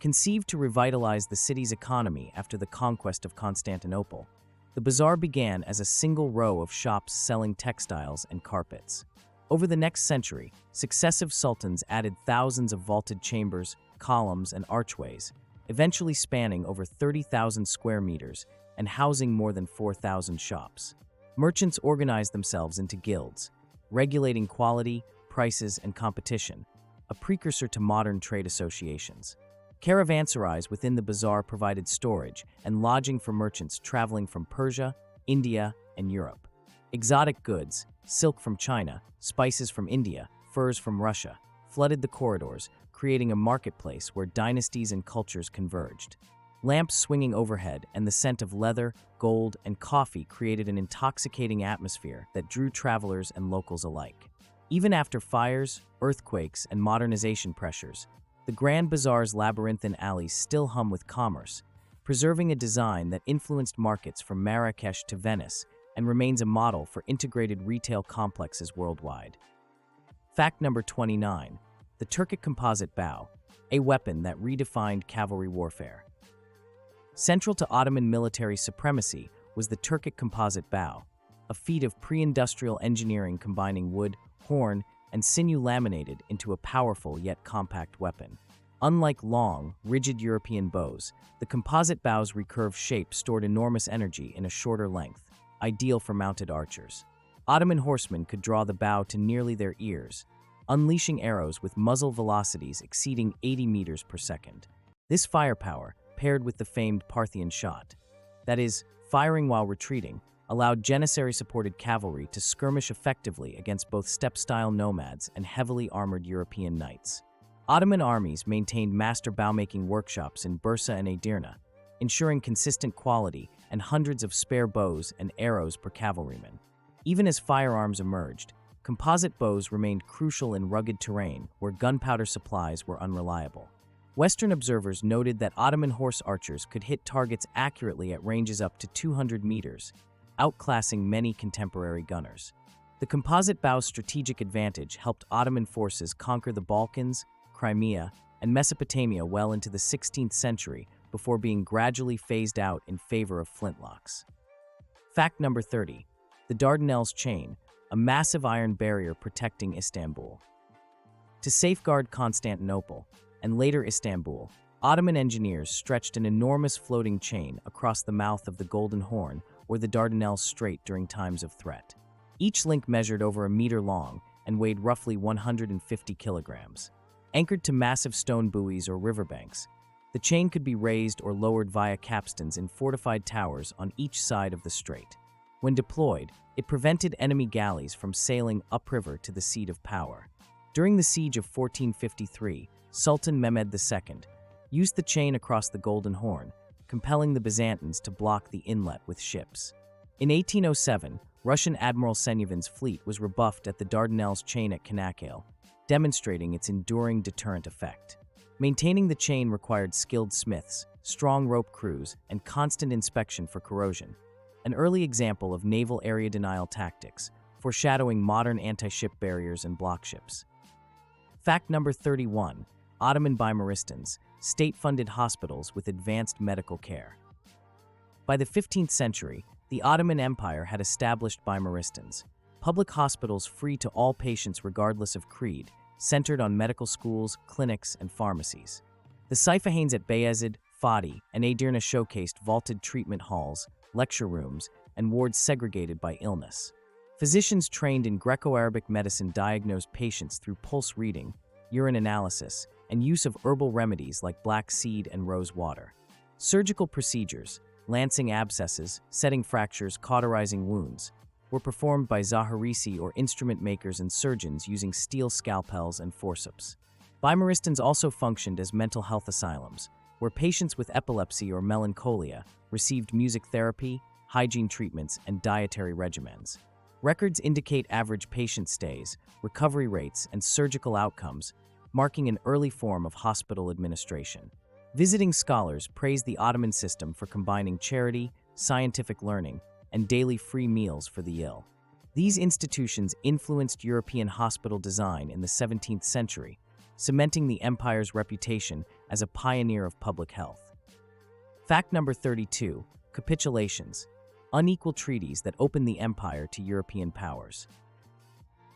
Conceived to revitalize the city's economy after the conquest of Constantinople, the bazaar began as a single row of shops selling textiles and carpets. Over the next century, successive sultans added thousands of vaulted chambers, columns, and archways, eventually spanning over 30,000 square meters and housing more than 4,000 shops. Merchants organized themselves into guilds, regulating quality, prices, and competition, a precursor to modern trade associations. Caravanserais within the bazaar provided storage and lodging for merchants traveling from Persia, India, and Europe. Exotic goods, silk from China, spices from India, furs from Russia, flooded the corridors, creating a marketplace where dynasties and cultures converged. Lamps swinging overhead and the scent of leather, gold, and coffee created an intoxicating atmosphere that drew travelers and locals alike. Even after fires, earthquakes, and modernization pressures, the Grand Bazaar's labyrinthine alleys still hum with commerce, preserving a design that influenced markets from Marrakesh to Venice and remains a model for integrated retail complexes worldwide. Fact number 29. The Turkic composite bow, a weapon that redefined cavalry warfare. Central to Ottoman military supremacy was the Turkic composite bow, a feat of pre-industrial engineering combining wood, horn, and sinew laminated into a powerful yet compact weapon. Unlike long, rigid European bows, the composite bow's recurved shape stored enormous energy in a shorter length, ideal for mounted archers. Ottoman horsemen could draw the bow to nearly their ears, unleashing arrows with muzzle velocities exceeding 80 meters per second. This firepower, paired with the famed Parthian shot, that is, firing while retreating, allowed Janissary-supported cavalry to skirmish effectively against both steppe-style nomads and heavily armored European knights. Ottoman armies maintained master bow-making workshops in Bursa and Edirne, ensuring consistent quality and hundreds of spare bows and arrows per cavalryman. Even as firearms emerged, composite bows remained crucial in rugged terrain where gunpowder supplies were unreliable. Western observers noted that Ottoman horse archers could hit targets accurately at ranges up to 200 meters, outclassing many contemporary gunners. The composite bow's strategic advantage helped Ottoman forces conquer the Balkans, Crimea, and Mesopotamia well into the 16th century before being gradually phased out in favor of flintlocks. Fact number 30. The Dardanelles Chain, a massive iron barrier protecting Istanbul. To safeguard Constantinople, and later Istanbul, Ottoman engineers stretched an enormous floating chain across the mouth of the Golden Horn or the Dardanelles Strait during times of threat. Each link measured over a meter long and weighed roughly 150 kilograms. Anchored to massive stone buoys or riverbanks, the chain could be raised or lowered via capstans in fortified towers on each side of the strait. When deployed, it prevented enemy galleys from sailing upriver to the seat of power. During the siege of 1453, Sultan Mehmed II used the chain across the Golden Horn, compelling the Byzantines to block the inlet with ships. In 1807, Russian Admiral Senyevin's fleet was rebuffed at the Dardanelles chain at Çanakkale, demonstrating its enduring deterrent effect. Maintaining the chain required skilled smiths, strong rope crews, and constant inspection for corrosion, an early example of naval area denial tactics, foreshadowing modern anti-ship barriers and block ships. Fact number 31. Ottoman Bimaristans, state-funded hospitals with advanced medical care. By the 15th century, the Ottoman Empire had established Bimaristans, public hospitals free to all patients regardless of creed, centered on medical schools, clinics, and pharmacies. The Saifahanes at Bayezid, Fadi, and Edirne showcased vaulted treatment halls, lecture rooms, and wards segregated by illness. Physicians trained in Greco-Arabic medicine diagnosed patients through pulse reading, urine analysis, and use of herbal remedies like black seed and rose water. Surgical procedures, lancing abscesses, setting fractures, cauterizing wounds, were performed by Zaharisi or instrument makers and surgeons using steel scalpels and forceps. Weimaristans also functioned as mental health asylums, where patients with epilepsy or melancholia received music therapy, hygiene treatments, and dietary regimens. Records indicate average patient stays, recovery rates, and surgical outcomes, marking an early form of hospital administration. Visiting scholars praise the Ottoman system for combining charity, scientific learning, and daily free meals for the ill. These institutions influenced European hospital design in the 17th century, cementing the empire's reputation as a pioneer of public health. Fact number 32, capitulations, unequal treaties that opened the empire to European powers.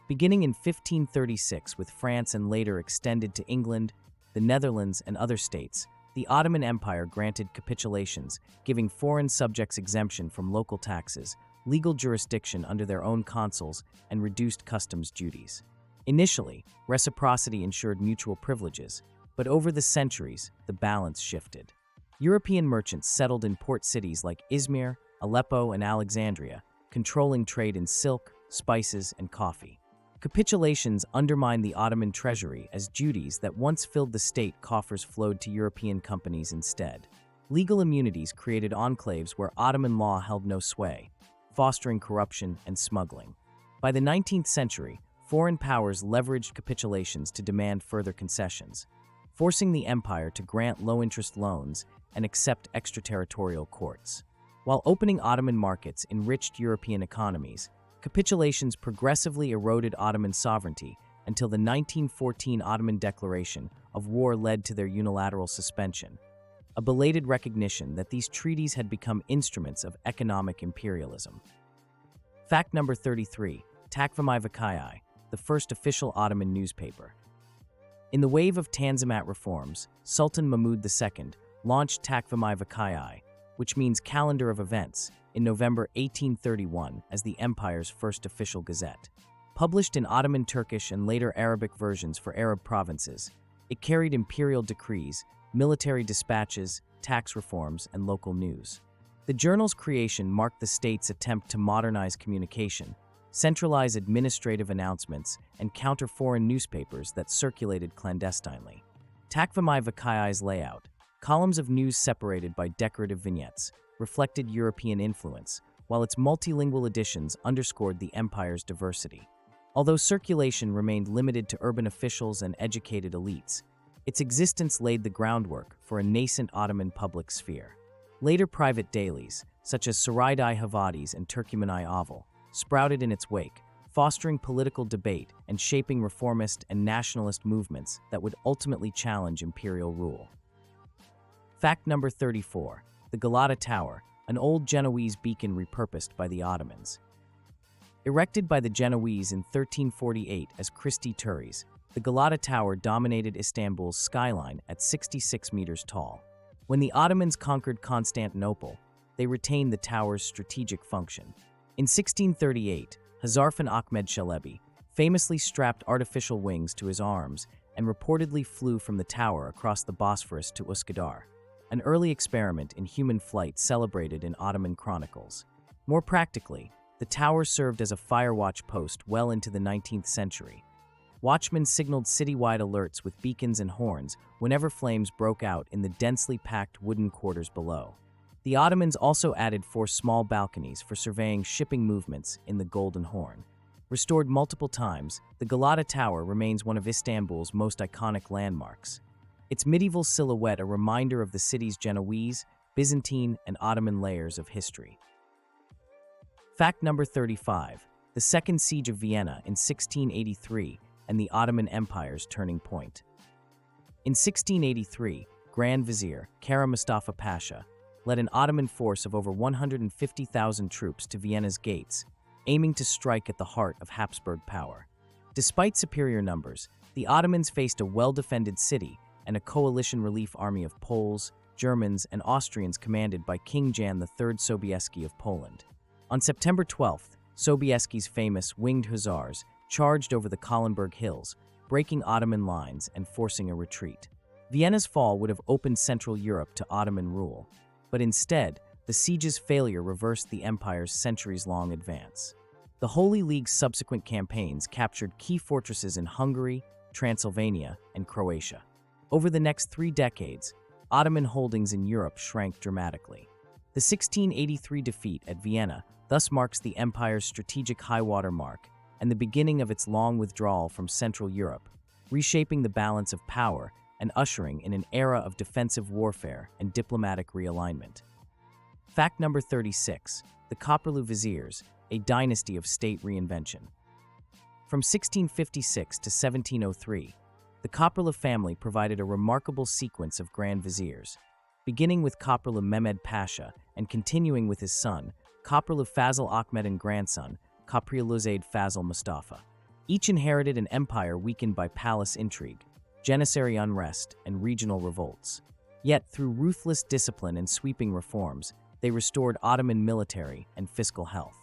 Beginning in 1536 with France and later extended to England, the Netherlands, and other states, the Ottoman Empire granted capitulations, giving foreign subjects exemption from local taxes, legal jurisdiction under their own consuls, and reduced customs duties. Initially, reciprocity ensured mutual privileges, but over the centuries, the balance shifted. European merchants settled in port cities like Izmir, Aleppo, and Alexandria, controlling trade in silk, spices, and coffee. Capitulations undermined the Ottoman treasury as duties that once filled the state coffers flowed to European companies instead. Legal immunities created enclaves where Ottoman law held no sway, fostering corruption and smuggling. By the 19th century, foreign powers leveraged capitulations to demand further concessions, forcing the empire to grant low-interest loans and accept extraterritorial courts. While opening Ottoman markets enriched European economies, capitulations progressively eroded Ottoman sovereignty until the 1914 Ottoman Declaration of War led to their unilateral suspension, a belated recognition that these treaties had become instruments of economic imperialism. Fact number 33, Takvimi Vakayai, the first official Ottoman newspaper. In the wave of Tanzimat reforms, Sultan Mahmud II launched Takvimi Vakayai, which means calendar of events, in November 1831 as the empire's first official gazette. Published in Ottoman Turkish and later Arabic versions for Arab provinces, it carried imperial decrees, military dispatches, tax reforms, and local news. The journal's creation marked the state's attempt to modernize communication, centralize administrative announcements, and counter foreign newspapers that circulated clandestinely. Takvimi Vakayai's layout, columns of news separated by decorative vignettes, reflected European influence, while its multilingual editions underscored the empire's diversity. Although circulation remained limited to urban officials and educated elites, its existence laid the groundwork for a nascent Ottoman public sphere. Later private dailies, such as Saraydai Havadis and Turkmenai Aval, sprouted in its wake, fostering political debate and shaping reformist and nationalist movements that would ultimately challenge imperial rule. Fact number 34, the Galata Tower, an old Genoese beacon repurposed by the Ottomans. Erected by the Genoese in 1348 as Christi Turris, the Galata Tower dominated Istanbul's skyline at 66 meters tall. When the Ottomans conquered Constantinople, they retained the tower's strategic function. In 1638, Hazarfen Ahmed Chalebi famously strapped artificial wings to his arms and reportedly flew from the tower across the Bosphorus to Üsküdar, an early experiment in human flight celebrated in Ottoman chronicles. More practically, the tower served as a firewatch post well into the 19th century. Watchmen signaled citywide alerts with beacons and horns whenever flames broke out in the densely packed wooden quarters below. The Ottomans also added 4 small balconies for surveying shipping movements in the Golden Horn. Restored multiple times, the Galata Tower remains one of Istanbul's most iconic landmarks. Its medieval silhouette a reminder of the city's Genoese, Byzantine, and Ottoman layers of history. Fact number 35, the Second Siege of Vienna in 1683 and the Ottoman Empire's turning point. In 1683, Grand Vizier Kara Mustafa Pasha led an Ottoman force of over 150,000 troops to Vienna's gates, aiming to strike at the heart of Habsburg power. Despite superior numbers, the Ottomans faced a well-defended city and a coalition relief army of Poles, Germans, and Austrians commanded by King Jan III Sobieski of Poland. On September 12th, Sobieski's famous winged hussars charged over the Kahlenberg Hills, breaking Ottoman lines and forcing a retreat. Vienna's fall would have opened Central Europe to Ottoman rule, but instead, the siege's failure reversed the empire's centuries-long advance. The Holy League's subsequent campaigns captured key fortresses in Hungary, Transylvania, and Croatia. Over the next 3 decades, Ottoman holdings in Europe shrank dramatically. The 1683 defeat at Vienna thus marks the empire's strategic high-water mark and the beginning of its long withdrawal from Central Europe, reshaping the balance of power and ushering in an era of defensive warfare and diplomatic realignment. Fact number 36. The Köprülü Viziers, a dynasty of state reinvention. From 1656 to 1703, the Köprülü family provided a remarkable sequence of grand viziers, beginning with Köprülü Mehmed Pasha and continuing with his son, Köprülü Fazıl Ahmed, and grandson, Köprülüzade Fazıl Mustafa. Each inherited an empire weakened by palace intrigue, janissary unrest, and regional revolts. Yet, through ruthless discipline and sweeping reforms, they restored Ottoman military and fiscal health.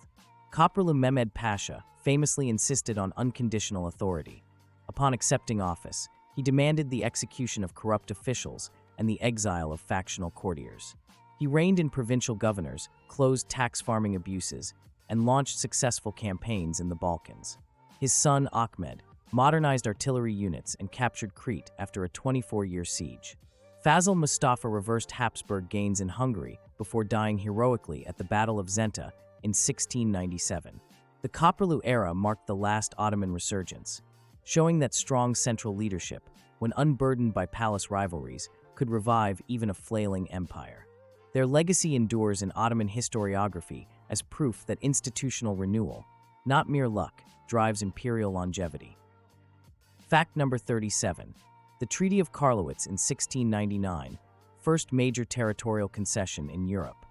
Köprülü Mehmed Pasha famously insisted on unconditional authority. Upon accepting office, he demanded the execution of corrupt officials and the exile of factional courtiers. He reined in provincial governors, closed tax farming abuses, and launched successful campaigns in the Balkans. His son, Ahmed, modernized artillery units and captured Crete after a 24-year siege. Fazıl Mustafa reversed Habsburg gains in Hungary before dying heroically at the Battle of Zenta in 1697. The Köprülü era marked the last Ottoman resurgence, showing that strong central leadership, when unburdened by palace rivalries, could revive even a flailing empire. Their legacy endures in Ottoman historiography as proof that institutional renewal, not mere luck, drives imperial longevity. Fact number 37. The Treaty of Karlowitz in 1699, first major territorial concession in Europe.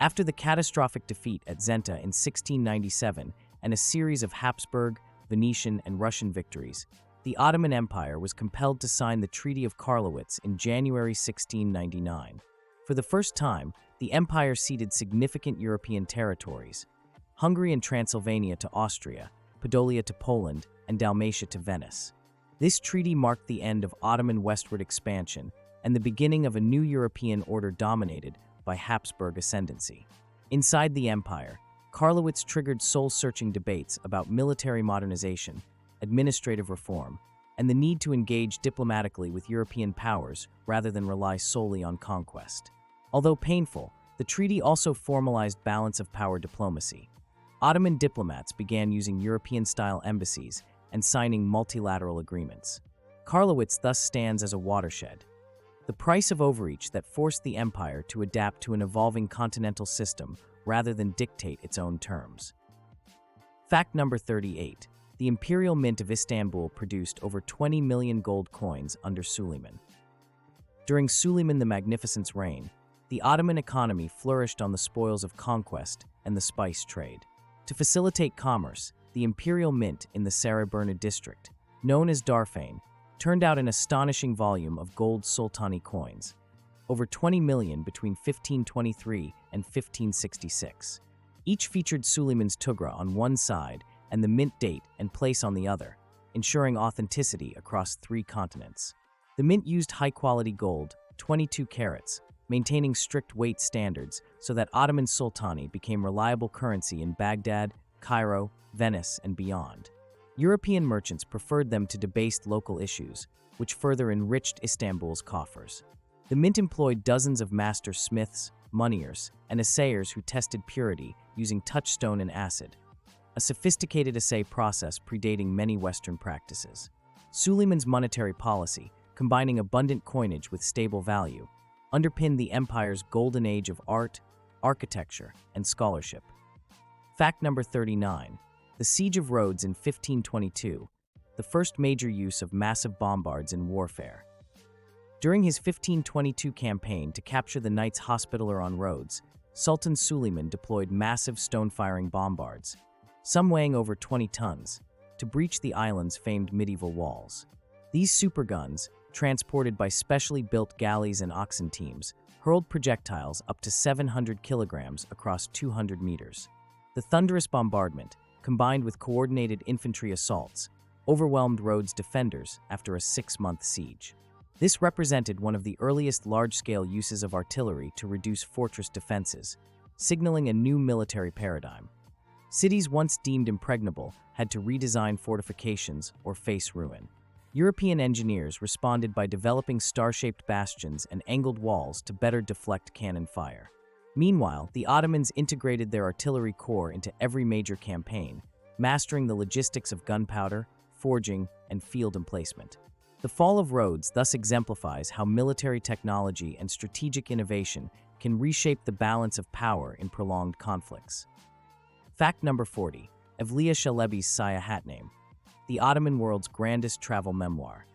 After the catastrophic defeat at Zenta in 1697 and a series of Habsburg, Venetian, and Russian victories, the Ottoman Empire was compelled to sign the Treaty of Karlowitz in January 1699. For the first time, the empire ceded significant European territories, Hungary and Transylvania to Austria, Podolia to Poland, and Dalmatia to Venice. This treaty marked the end of Ottoman westward expansion and the beginning of a new European order dominated by Habsburg ascendancy. Inside the empire, Karlowitz triggered soul-searching debates about military modernization, administrative reform, and the need to engage diplomatically with European powers rather than rely solely on conquest. Although painful, the treaty also formalized balance of power diplomacy. Ottoman diplomats began using European-style embassies and signing multilateral agreements. Karlowitz thus stands as a watershed, the price of overreach that forced the empire to adapt to an evolving continental system rather than dictate its own terms. Fact number 38. The Imperial Mint of Istanbul produced over 20 million gold coins under Suleiman. During Suleiman the Magnificent's reign, the Ottoman economy flourished on the spoils of conquest and the spice trade. To facilitate commerce, the Imperial Mint in the Sarayburnu district, known as Darphane, turned out an astonishing volume of gold sultani coins, over 20 million between 1523 and 1566. Each featured Suleiman's Tughra on one side and the mint date and place on the other, ensuring authenticity across 3 continents. The mint used high-quality gold, 22 carats, maintaining strict weight standards so that Ottoman sultani became reliable currency in Baghdad, Cairo, Venice, and beyond. European merchants preferred them to debased local issues, which further enriched Istanbul's coffers. The mint employed dozens of master smiths, moneyers, and assayers who tested purity using touchstone and acid, a sophisticated assay process predating many Western practices. Suleiman's monetary policy, combining abundant coinage with stable value, underpinned the empire's golden age of art, architecture, and scholarship. Fact number 39. The Siege of Rhodes in 1522, the first major use of massive bombards in warfare. During his 1522 campaign to capture the Knights Hospitaller on Rhodes, Sultan Suleiman deployed massive stone-firing bombards, some weighing over 20 tons, to breach the island's famed medieval walls. These superguns, transported by specially built galleys and oxen teams, hurled projectiles up to 700 kilograms across 200 meters. The thunderous bombardment, combined with coordinated infantry assaults, overwhelmed Rhodes' defenders after a 6-month siege. This represented one of the earliest large-scale uses of artillery to reduce fortress defenses, signaling a new military paradigm. Cities once deemed impregnable had to redesign fortifications or face ruin. European engineers responded by developing star-shaped bastions and angled walls to better deflect cannon fire. Meanwhile, the Ottomans integrated their artillery corps into every major campaign, mastering the logistics of gunpowder, forging, and field emplacement. The fall of Rhodes thus exemplifies how military technology and strategic innovation can reshape the balance of power in prolonged conflicts. Fact number 40. Evliya Çelebi's Seyahatname, the Ottoman world's grandest travel memoir.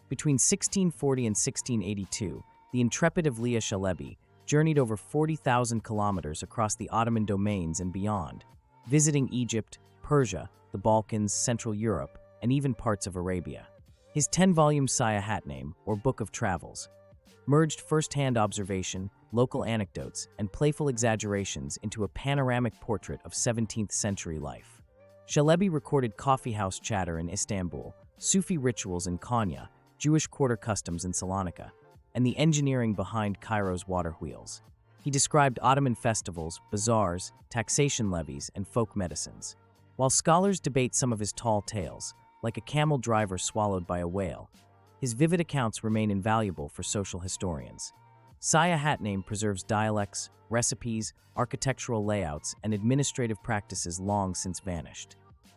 Between 1640 and 1682, the intrepid Evliya Çelebi journeyed over 40,000 kilometers across the Ottoman domains and beyond, visiting Egypt, Persia, the Balkans, Central Europe, and even parts of Arabia. His 10-volume Seyahatname, or Book of Travels, merged first-hand observation, local anecdotes, and playful exaggerations into a panoramic portrait of 17th-century life. Çelebi recorded coffeehouse chatter in Istanbul, Sufi rituals in Konya, Jewish quarter customs in Salonika, and the engineering behind Cairo's water wheels. He described Ottoman festivals, bazaars, taxation levies, and folk medicines. While scholars debate some of his tall tales, like a camel driver swallowed by a whale, his vivid accounts remain invaluable for social historians. Seyahatname preserves dialects, recipes, architectural layouts, and administrative practices long since vanished.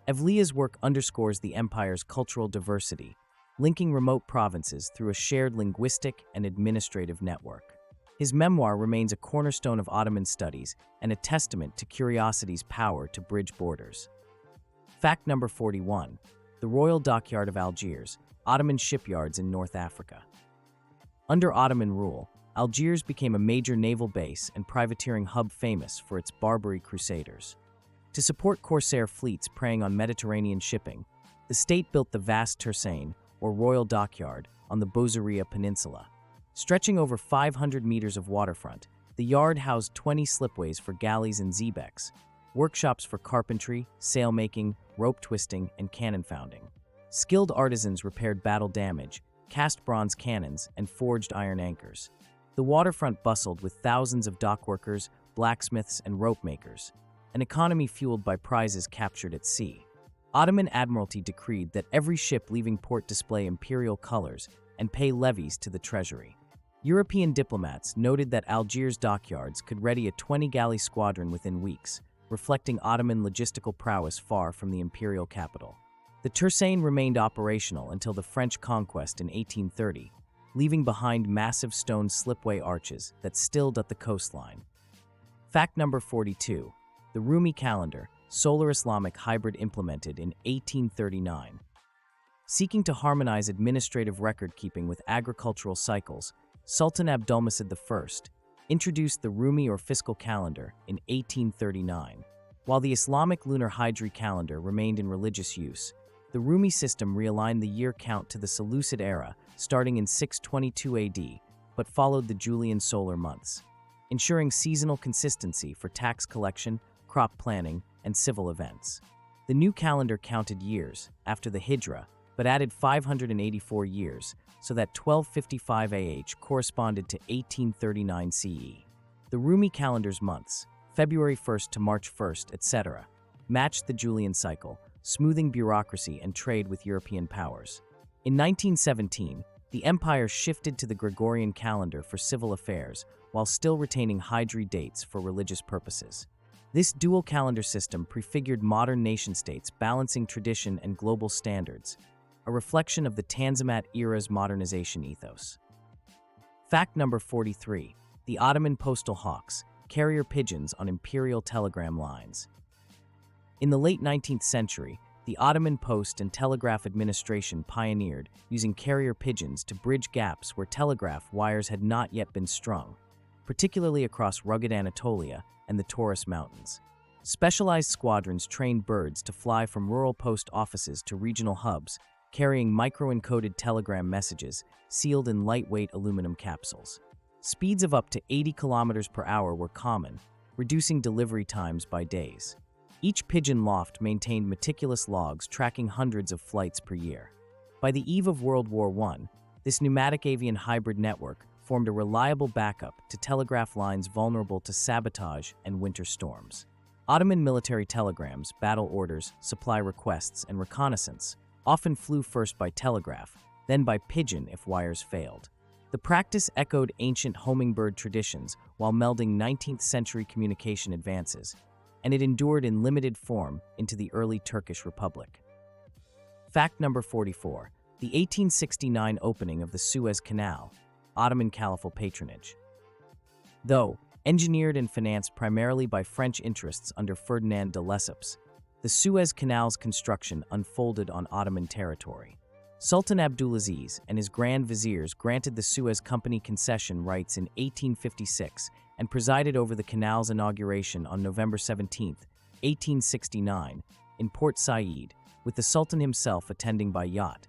Evliya's work underscores the empire's cultural diversity, linking remote provinces through a shared linguistic and administrative network. His memoir remains a cornerstone of Ottoman studies and a testament to curiosity's power to bridge borders. Fact number 41. The Royal Dockyard of Algiers, Ottoman shipyards in North Africa. Under Ottoman rule, Algiers became a major naval base and privateering hub famous for its Barbary crusaders. To support corsair fleets preying on Mediterranean shipping, the state built the vast Tersain, or Royal Dockyard, on the Bozzaria Peninsula. Stretching over 500 meters of waterfront, the yard housed 20 slipways for galleys and xebecs, workshops for carpentry, sailmaking, rope twisting, and cannon founding. Skilled artisans repaired battle damage, cast bronze cannons, and forged iron anchors. The waterfront bustled with thousands of dockworkers, blacksmiths, and rope makers, an economy fueled by prizes captured at sea. Ottoman Admiralty decreed that every ship leaving port display imperial colors and pay levies to the treasury. European diplomats noted that Algiers dockyards could ready a 20-galley squadron within weeks, reflecting Ottoman logistical prowess far from the imperial capital. The Tersain remained operational until the French conquest in 1830, leaving behind massive stone slipway arches that still dot the coastline. Fact number 42. The Rumi calendar, solar Islamic hybrid implemented in 1839. Seeking to harmonize administrative record-keeping with agricultural cycles, Sultan Abdulmecid I introduced the Rumi or fiscal calendar in 1839. While the Islamic lunar Hijri calendar remained in religious use, the Rumi system realigned the year count to the Seleucid era starting in 622 AD, but followed the Julian solar months, ensuring seasonal consistency for tax collection, crop planting, and civil events. The new calendar counted years after the Hijra, but added 584 years, so that 1255 AH corresponded to 1839 CE. The Rumi calendar's months, February 1st to March 1st, etc., matched the Julian cycle, smoothing bureaucracy and trade with European powers. In 1917, the empire shifted to the Gregorian calendar for civil affairs, while still retaining Hijri dates for religious purposes. This dual calendar system prefigured modern nation-states balancing tradition and global standards, a reflection of the Tanzimat era's modernization ethos. Fact number 43. The Ottoman postal hawks, carrier pigeons on imperial telegram lines. In the late 19th century, the Ottoman Post and Telegraph Administration pioneered using carrier pigeons to bridge gaps where telegraph wires had not yet been strung, particularly across rugged Anatolia and the Taurus Mountains. Specialized squadrons trained birds to fly from rural post offices to regional hubs, carrying micro-encoded telegram messages sealed in lightweight aluminum capsules. Speeds of up to 80 kilometers per hour were common, reducing delivery times by days. Each pigeon loft maintained meticulous logs tracking hundreds of flights per year. By the eve of World War I, this pneumatic avian hybrid network formed a reliable backup to telegraph lines vulnerable to sabotage and winter storms. Ottoman military telegrams, battle orders, supply requests, and reconnaissance often flew first by telegraph, then by pigeon if wires failed. The practice echoed ancient homing-bird traditions while melding 19th-century communication advances, and it endured in limited form into the early Turkish Republic. Fact number 44. The 1869 opening of the Suez Canal, Ottoman caliphal patronage. Though engineered and financed primarily by French interests under Ferdinand de Lesseps, the Suez Canal's construction unfolded on Ottoman territory. Sultan Abdulaziz and his Grand Viziers granted the Suez Company concession rights in 1856 and presided over the canal's inauguration on November 17, 1869, in Port Said, with the Sultan himself attending by yacht,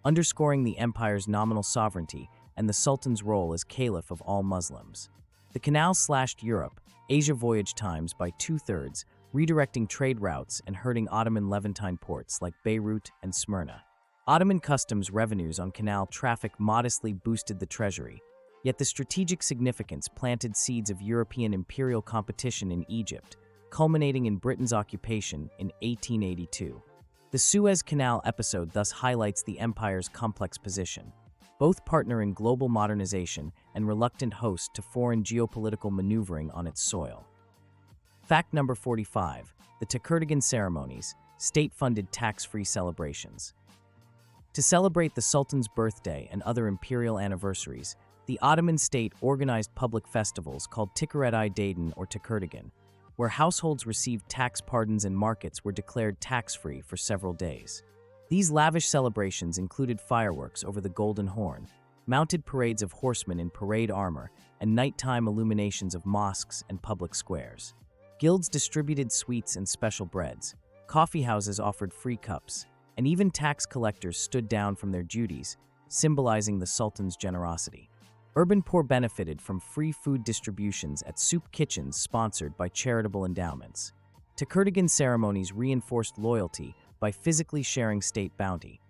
underscoring the empire's nominal sovereignty and the Sultan's role as caliph of all Muslims. The canal slashed Europe-Asia voyage times by 2/3, redirecting trade routes and hurting Ottoman Levantine ports like Beirut and Smyrna. Ottoman customs revenues on canal traffic modestly boosted the treasury, yet the strategic significance planted seeds of European imperial competition in Egypt, culminating in Britain's occupation in 1882. The Suez Canal episode thus highlights the empire's complex position, both partner in global modernization and reluctant host to foreign geopolitical maneuvering on its soil. Fact number 45. The Tekrütügen ceremonies, state-funded tax-free celebrations. To celebrate the Sultan's birthday and other imperial anniversaries, the Ottoman state organized public festivals called Tikrit-i-Daden or Tekrütügen, where households received tax pardons and markets were declared tax-free for several days. These lavish celebrations included fireworks over the Golden Horn, mounted parades of horsemen in parade armor, and nighttime illuminations of mosques and public squares. Guilds distributed sweets and special breads, coffee houses offered free cups, and even tax collectors stood down from their duties, symbolizing the Sultan's generosity. Urban poor benefited from free food distributions at soup kitchens sponsored by charitable endowments. Tekrütügen ceremonies reinforced loyalty by physically sharing state bounty,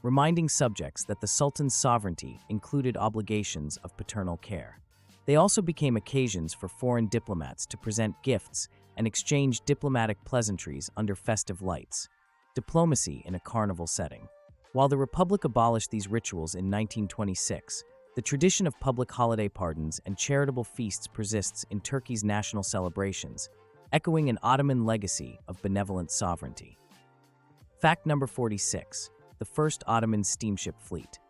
reminding subjects that the Sultan's sovereignty included obligations of paternal care. They also became occasions for foreign diplomats to present gifts and exchange diplomatic pleasantries under festive lights. Diplomacy in a carnival setting. While the Republic abolished these rituals in 1926, the tradition of public holiday pardons and charitable feasts persists in Turkey's national celebrations, echoing an Ottoman legacy of benevolent sovereignty. Fact number 46. The first Ottoman steamship fleet.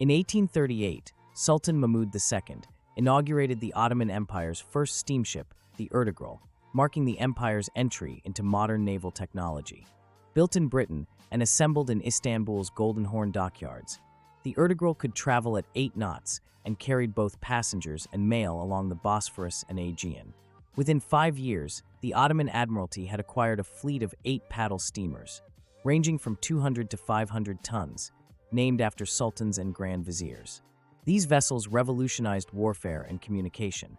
In 1838, Sultan Mahmud II inaugurated the Ottoman Empire's first steamship, the Ertugrul, marking the empire's entry into modern naval technology. Built in Britain and assembled in Istanbul's Golden Horn dockyards, the Ertugrul could travel at 8 knots and carried both passengers and mail along the Bosphorus and Aegean. Within 5 years, the Ottoman Admiralty had acquired a fleet of 8 paddle steamers, ranging from 200 to 500 tons, named after sultans and grand viziers. These vessels revolutionized warfare and communication.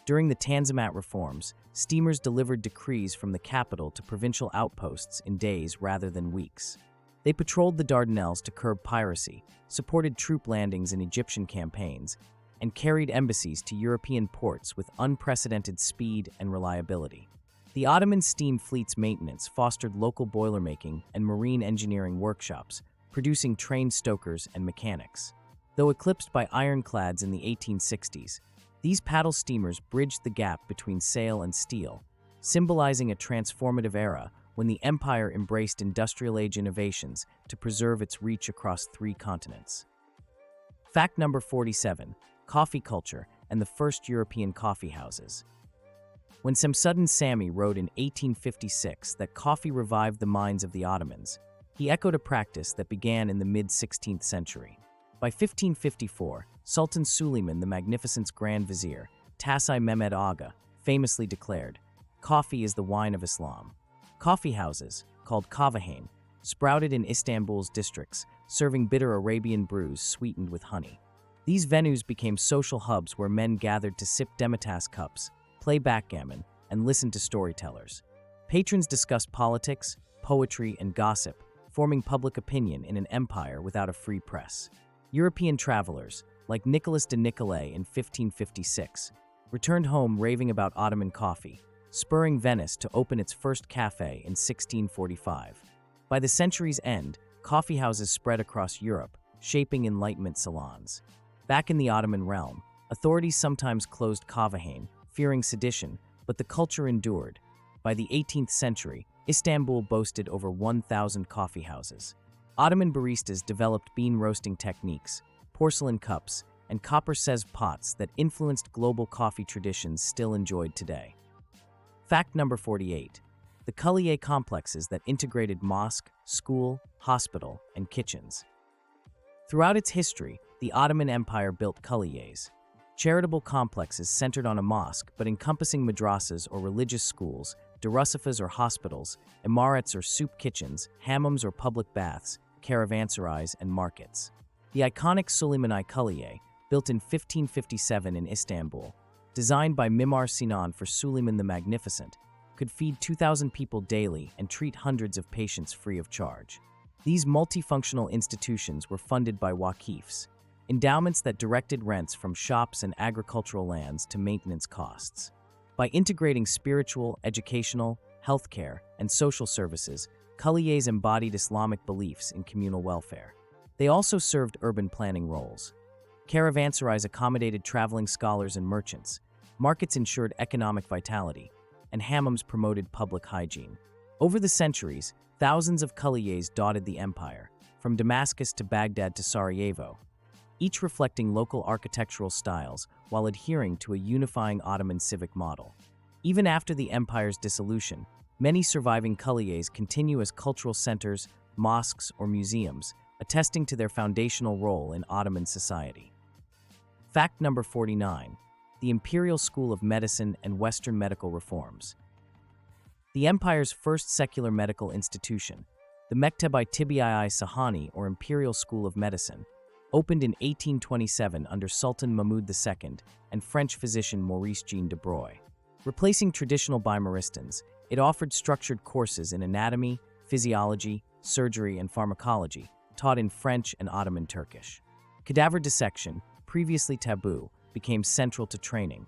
During the Tanzimat reforms, steamers delivered decrees from the capital to provincial outposts in days rather than weeks. They patrolled the Dardanelles to curb piracy, supported troop landings in Egyptian campaigns, and carried embassies to European ports with unprecedented speed and reliability. The Ottoman steam fleet's maintenance fostered local boilermaking and marine engineering workshops, producing trained stokers and mechanics. Though eclipsed by ironclads in the 1860s, these paddle steamers bridged the gap between sail and steel, symbolizing a transformative era when the empire embraced industrial age innovations to preserve its reach across 3 continents. Fact number 47. Coffee culture and the first European coffee houses. When Samsuddin Sami wrote in 1856 that coffee revived the minds of the Ottomans, he echoed a practice that began in the mid-16th century. By 1554, Sultan Suleiman the Magnificent's Grand Vizier, Tasai Mehmed Aga, famously declared, "Coffee is the wine of Islam." Coffee houses, called kahvehane, sprouted in Istanbul's districts, serving bitter Arabian brews sweetened with honey. These venues became social hubs where men gathered to sip demitasse cups, play backgammon, and listen to storytellers. Patrons discussed politics, poetry, and gossip, forming public opinion in an empire without a free press. European travelers, like Nicolas de Nicolay in 1556, returned home raving about Ottoman coffee, spurring Venice to open its first cafe in 1645. By the century's end, coffeehouses spread across Europe, shaping Enlightenment salons. Back in the Ottoman realm, authorities sometimes closed Kavahan, fearing sedition, but the culture endured. By the 18th century, Istanbul boasted over 1,000 coffeehouses. Ottoman baristas developed bean roasting techniques, porcelain cups, and copper Sez pots that influenced global coffee traditions still enjoyed today. Fact number 48. The Cullier complexes that integrated mosque, school, hospital, and kitchens. Throughout its history, the Ottoman Empire built culliers, charitable complexes centered on a mosque but encompassing madrasas or religious schools, darusafas or hospitals, imarats or soup kitchens, hammams or public baths, caravanserais, and markets. The iconic Suleymani Cullier, built in 1557 in Istanbul, designed by Mimar Sinan for Suleiman the Magnificent, could feed 2,000 people daily and treat hundreds of patients free of charge. These multifunctional institutions were funded by waqifs, endowments that directed rents from shops and agricultural lands to maintenance costs. By integrating spiritual, educational, healthcare, and social services, culliers embodied Islamic beliefs in communal welfare. They also served urban planning roles. Caravanserais accommodated traveling scholars and merchants, markets ensured economic vitality, and hammams promoted public hygiene. Over the centuries, thousands of culliers dotted the empire, from Damascus to Baghdad to Sarajevo, each reflecting local architectural styles while adhering to a unifying Ottoman civic model. Even after the empire's dissolution, many surviving culliers continue as cultural centers, mosques, or museums, attesting to their foundational role in Ottoman society. Fact number 49. The Imperial School of Medicine and Western Medical Reforms. The empire's first secular medical institution, the Mekteb-i-Tibi-i Sahani, or Imperial School of Medicine, opened in 1827 under Sultan Mahmud II and French physician Maurice Jean de Broglie. Replacing traditional Beimaristans, it offered structured courses in anatomy, physiology, surgery, and pharmacology, taught in French and Ottoman Turkish. Cadaver dissection, previously taboo, became central to training.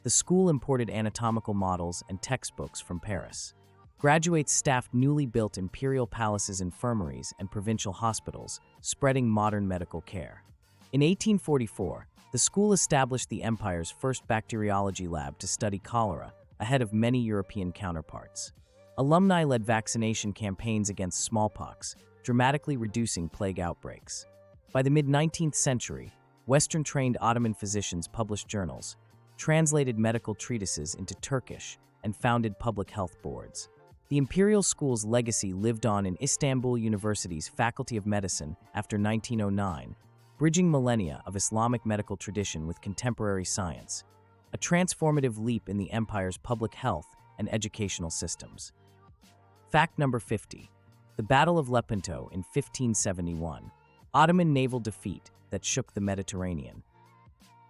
The school imported anatomical models and textbooks from Paris. Graduates staffed newly built imperial palaces, infirmaries, and provincial hospitals, spreading modern medical care. In 1844, the school established the empire's first bacteriology lab to study cholera, ahead of many European counterparts. Alumni led vaccination campaigns against smallpox, dramatically reducing plague outbreaks. By the mid-19th century, Western-trained Ottoman physicians published journals, translated medical treatises into Turkish, and founded public health boards. The imperial school's legacy lived on in Istanbul University's Faculty of Medicine after 1909, bridging millennia of Islamic medical tradition with contemporary science, a transformative leap in the empire's public health and educational systems. Fact number 50. The Battle of Lepanto in 1571. Ottoman naval defeat that shook the Mediterranean.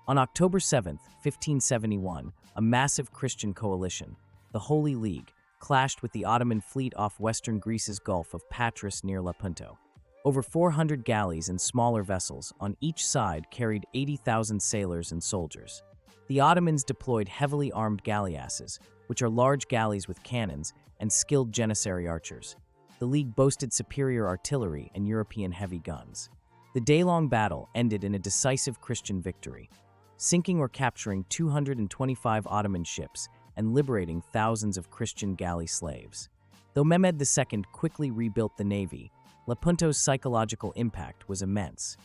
On October 7, 1571, a massive Christian coalition, the Holy League, clashed with the Ottoman fleet off western Greece's Gulf of Patras near Lepanto. Over 400 galleys and smaller vessels on each side carried 80,000 sailors and soldiers. The Ottomans deployed heavily armed galleasses, which are large galleys with cannons, and skilled janissary archers. The League boasted superior artillery and European heavy guns. The day-long battle ended in a decisive Christian victory, sinking or capturing 225 Ottoman ships and liberating thousands of Christian galley slaves. Though Mehmed II quickly rebuilt the navy, Lepanto's psychological impact was immense.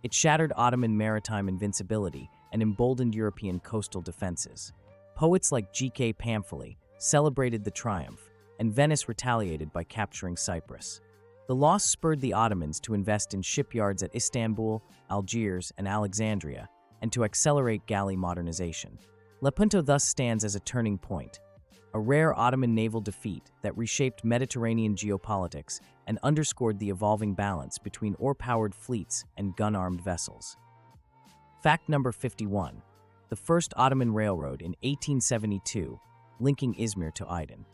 It shattered Ottoman maritime invincibility and emboldened European coastal defenses. Poets like G.K. Pamphili celebrated the triumph, and Venice retaliated by capturing Cyprus. The loss spurred the Ottomans to invest in shipyards at Istanbul, Algiers, and Alexandria, and to accelerate galley modernization. Lepanto thus stands as a turning point, a rare Ottoman naval defeat that reshaped Mediterranean geopolitics and underscored the evolving balance between oar-powered fleets and gun-armed vessels. Fact number 51. The first Ottoman railroad in 1872, linking Izmir to Aydin.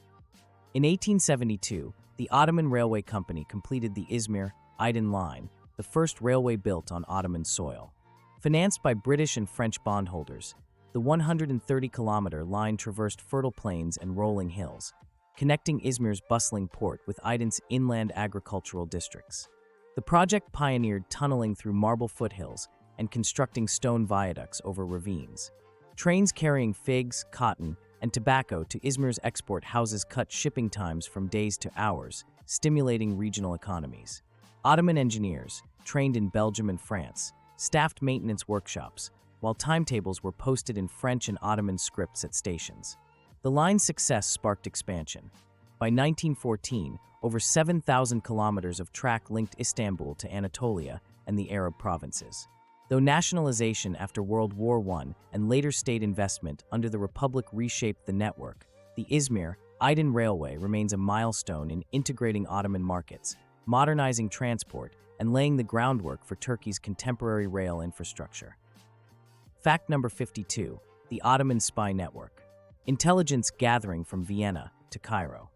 In 1872, the Ottoman Railway Company completed the Izmir-Aydin line, the first railway built on Ottoman soil. Financed by British and French bondholders, the 130-kilometer line traversed fertile plains and rolling hills, connecting Izmir's bustling port with Aydın's inland agricultural districts. The project pioneered tunneling through marble foothills and constructing stone viaducts over ravines. Trains carrying figs, cotton, and tobacco to Izmir's export houses cut shipping times from days to hours, stimulating regional economies. Ottoman engineers, trained in Belgium and France, staffed maintenance workshops, while timetables were posted in French and Ottoman scripts at stations. The line's success sparked expansion. By 1914, over 7,000 kilometers of track linked Istanbul to Anatolia and the Arab provinces. Though nationalization after World War I and later state investment under the Republic reshaped the network, the Izmir-Aydın Railway remains a milestone in integrating Ottoman markets, modernizing transport, and laying the groundwork for Turkey's contemporary rail infrastructure. Fact number 52. The Ottoman Spy Network. Intelligence gathering from Vienna to Cairo.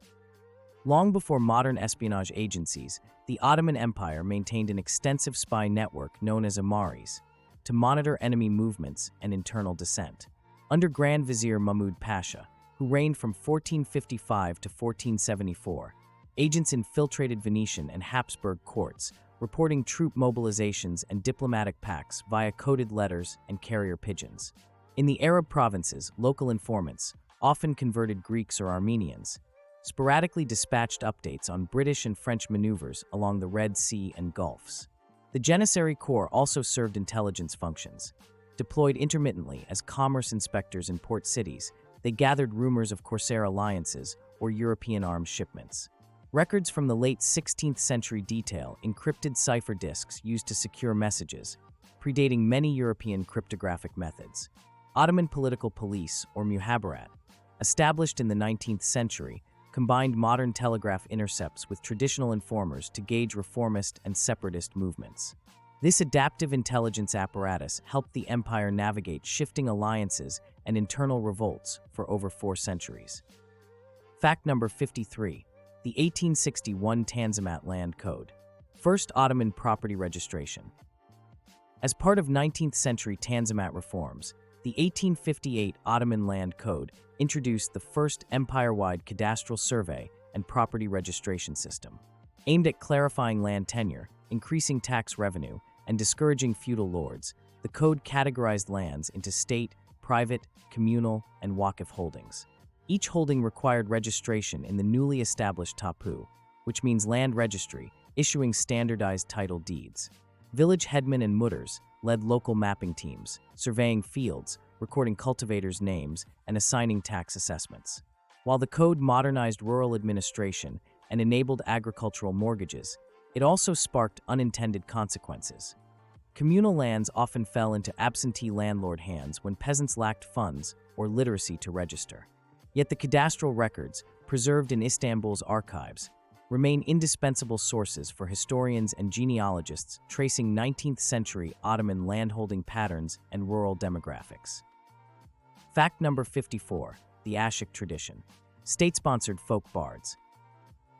Long before modern espionage agencies, the Ottoman Empire maintained an extensive spy network known as Amaris to monitor enemy movements and internal dissent. Under Grand Vizier Mahmud Pasha, who reigned from 1455 to 1474, agents infiltrated Venetian and Habsburg courts, reporting troop mobilizations and diplomatic pacts via coded letters and carrier pigeons. In the Arab provinces, local informants, often converted Greeks or Armenians, sporadically dispatched updates on British and French maneuvers along the Red Sea and Gulfs. The Janissary Corps also served intelligence functions. Deployed intermittently as commerce inspectors in port cities, they gathered rumors of Corsair alliances or European arms shipments. Records from the late 16th century detail encrypted cipher disks used to secure messages, predating many European cryptographic methods. Ottoman political police, or muhaberat, established in the 19th century, combined modern telegraph intercepts with traditional informers to gauge reformist and separatist movements. This adaptive intelligence apparatus helped the empire navigate shifting alliances and internal revolts for over 4 centuries. Fact number 53. The 1861 Tanzimat Land Code. First Ottoman property registration. As part of 19th century Tanzimat reforms, the 1858 Ottoman Land Code introduced the first empire-wide cadastral survey and property registration system. Aimed at clarifying land tenure, increasing tax revenue, and discouraging feudal lords, the code categorized lands into state, private, communal, and Waqf holdings. Each holding required registration in the newly established tapu, which means land registry, issuing standardized title deeds. Village headmen and mutters led local mapping teams, surveying fields, recording cultivators' names, and assigning tax assessments. While the code modernized rural administration and enabled agricultural mortgages, it also sparked unintended consequences. Communal lands often fell into absentee landlord hands when peasants lacked funds or literacy to register. Yet the cadastral records, preserved in Istanbul's archives, remain indispensable sources for historians and genealogists tracing 19th century Ottoman landholding patterns and rural demographics. Fact number 54. The Ashik tradition. State-sponsored folk bards.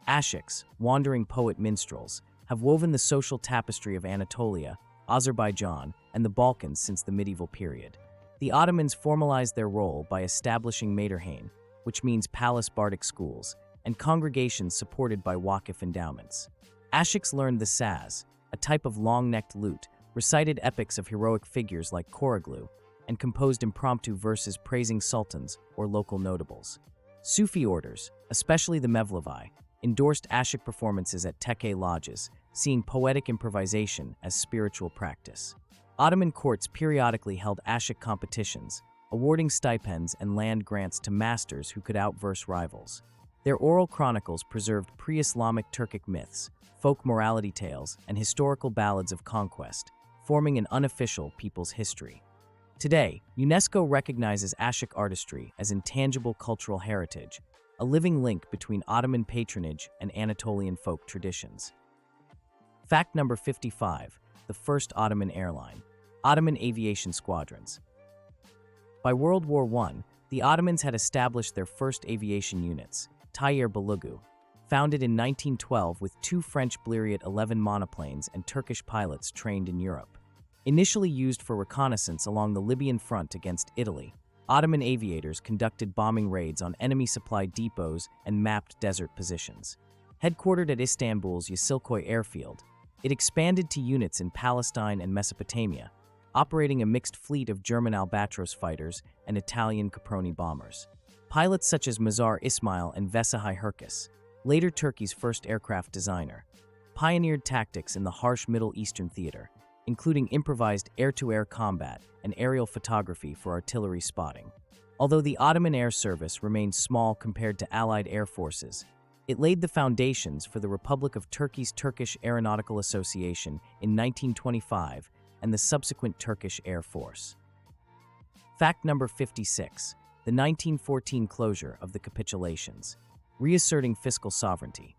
Ashiks, wandering poet minstrels, have woven the social tapestry of Anatolia, Azerbaijan, and the Balkans since the medieval period. The Ottomans formalized their role by establishing Materhane, which means palace bardic schools, and congregations supported by Waqf endowments. Ashiks learned the saz, a type of long-necked lute, recited epics of heroic figures like Koroglu, and composed impromptu verses praising sultans or local notables. Sufi orders, especially the Mevlevi, endorsed Ashik performances at tekke lodges, seeing poetic improvisation as spiritual practice. Ottoman courts periodically held Ashik competitions, awarding stipends and land grants to masters who could outverse rivals. Their oral chronicles preserved pre-Islamic Turkic myths, folk morality tales, and historical ballads of conquest, forming an unofficial people's history. Today, UNESCO recognizes Ashik artistry as intangible cultural heritage, a living link between Ottoman patronage and Anatolian folk traditions. Fact number 55. The first Ottoman airline. Ottoman aviation squadrons. By World War I, the Ottomans had established their first aviation units, Tayyare Bulugu, founded in 1912 with 2 French Blériot 11 monoplanes and Turkish pilots trained in Europe. Initially used for reconnaissance along the Libyan front against Italy, Ottoman aviators conducted bombing raids on enemy supply depots and mapped desert positions. Headquartered at Istanbul's Yasilkoy airfield, it expanded to units in Palestine and Mesopotamia, operating a mixed fleet of German Albatros fighters and Italian Caproni bombers. Pilots such as Mazar Ismail and Vesahi Herkes, later Turkey's first aircraft designer, pioneered tactics in the harsh Middle Eastern theater, including improvised air-to-air combat and aerial photography for artillery spotting. Although the Ottoman Air Service remained small compared to Allied air forces, it laid the foundations for the Republic of Turkey's Turkish Aeronautical Association in 1925 and the subsequent Turkish Air Force. Fact number 56. The 1914 closure of the capitulations, reasserting fiscal sovereignty.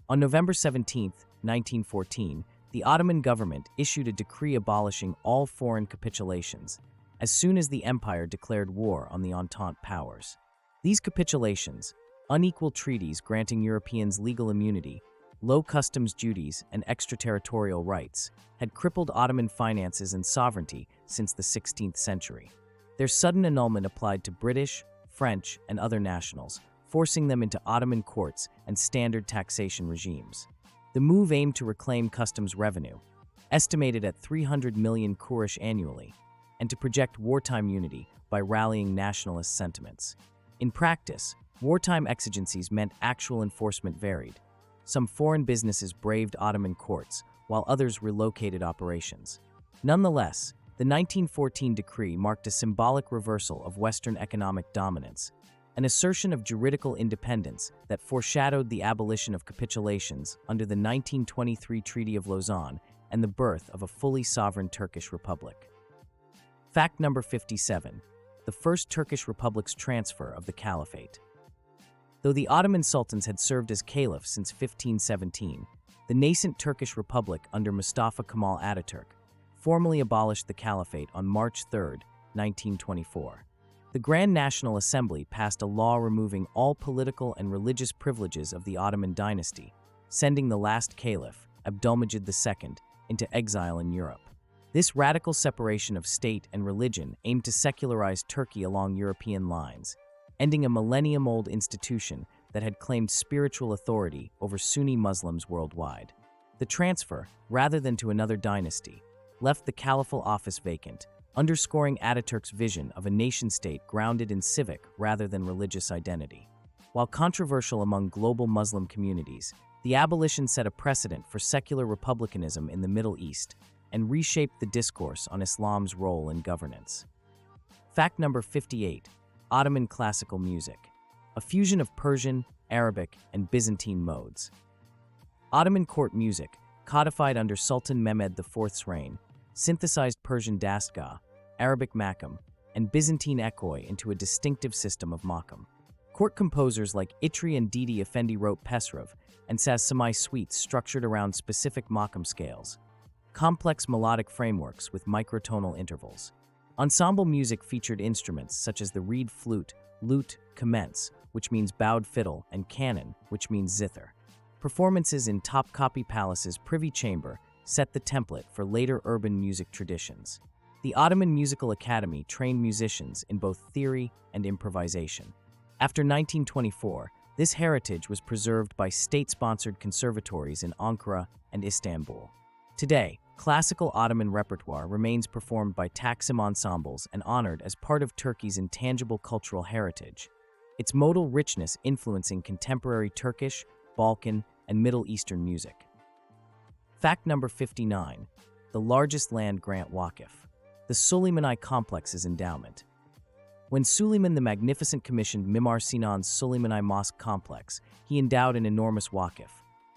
On November 17, 1914, the Ottoman government issued a decree abolishing all foreign capitulations as soon as the empire declared war on the Entente powers. These capitulations, unequal treaties granting Europeans legal immunity, low customs duties, and extraterritorial rights, had crippled Ottoman finances and sovereignty since the 16th century. Their sudden annulment applied to British, French, and other nationals, forcing them into Ottoman courts and standard taxation regimes. The move aimed to reclaim customs revenue, estimated at 300 million kurush annually, and to project wartime unity by rallying nationalist sentiments. In practice, wartime exigencies meant actual enforcement varied. Some foreign businesses braved Ottoman courts, while others relocated operations. Nonetheless, the 1914 decree marked a symbolic reversal of Western economic dominance, an assertion of juridical independence that foreshadowed the abolition of capitulations under the 1923 Treaty of Lausanne and the birth of a fully sovereign Turkish republic. Fact number 57. The First Turkish Republic's transfer of the Caliphate. Though the Ottoman sultans had served as caliphs since 1517, the nascent Turkish Republic under Mustafa Kemal Ataturk formally abolished the Caliphate on March 3, 1924. The Grand National Assembly passed a law removing all political and religious privileges of the Ottoman dynasty, sending the last caliph, Abdülmecid II, into exile in Europe. This radical separation of state and religion aimed to secularize Turkey along European lines, ending a millennium-old institution that had claimed spiritual authority over Sunni Muslims worldwide. The transfer, rather than to another dynasty, left the caliphal office vacant, underscoring Ataturk's vision of a nation-state grounded in civic rather than religious identity. While controversial among global Muslim communities, the abolition set a precedent for secular republicanism in the Middle East and reshaped the discourse on Islam's role in governance. Fact number 58. Ottoman classical music, a fusion of Persian, Arabic, and Byzantine modes. Ottoman court music, codified under Sultan Mehmed IV's reign, synthesized Persian dastgah, Arabic makam, and Byzantine ekoi into a distinctive system of makam. Court composers like Itri and Didi Effendi wrote pesrav and saz-samai suites structured around specific makam scales, complex melodic frameworks with microtonal intervals. Ensemble music featured instruments such as the reed flute, lute, kemence, which means bowed fiddle, and canon, which means zither. Performances in Topkapi Palace's Privy Chamber set the template for later urban music traditions. The Ottoman Musical Academy trained musicians in both theory and improvisation. After 1924, this heritage was preserved by state-sponsored conservatories in Ankara and Istanbul. Today, classical Ottoman repertoire remains performed by Taksim ensembles and honored as part of Turkey's intangible cultural heritage, its modal richness influencing contemporary Turkish, Balkan, and Middle Eastern music. Fact number 59. The largest land grant Waqf, the Suleymani Complex's endowment. When Suleiman the Magnificent commissioned Mimar Sinan's Suleymani Mosque complex, he endowed an enormous Waqf,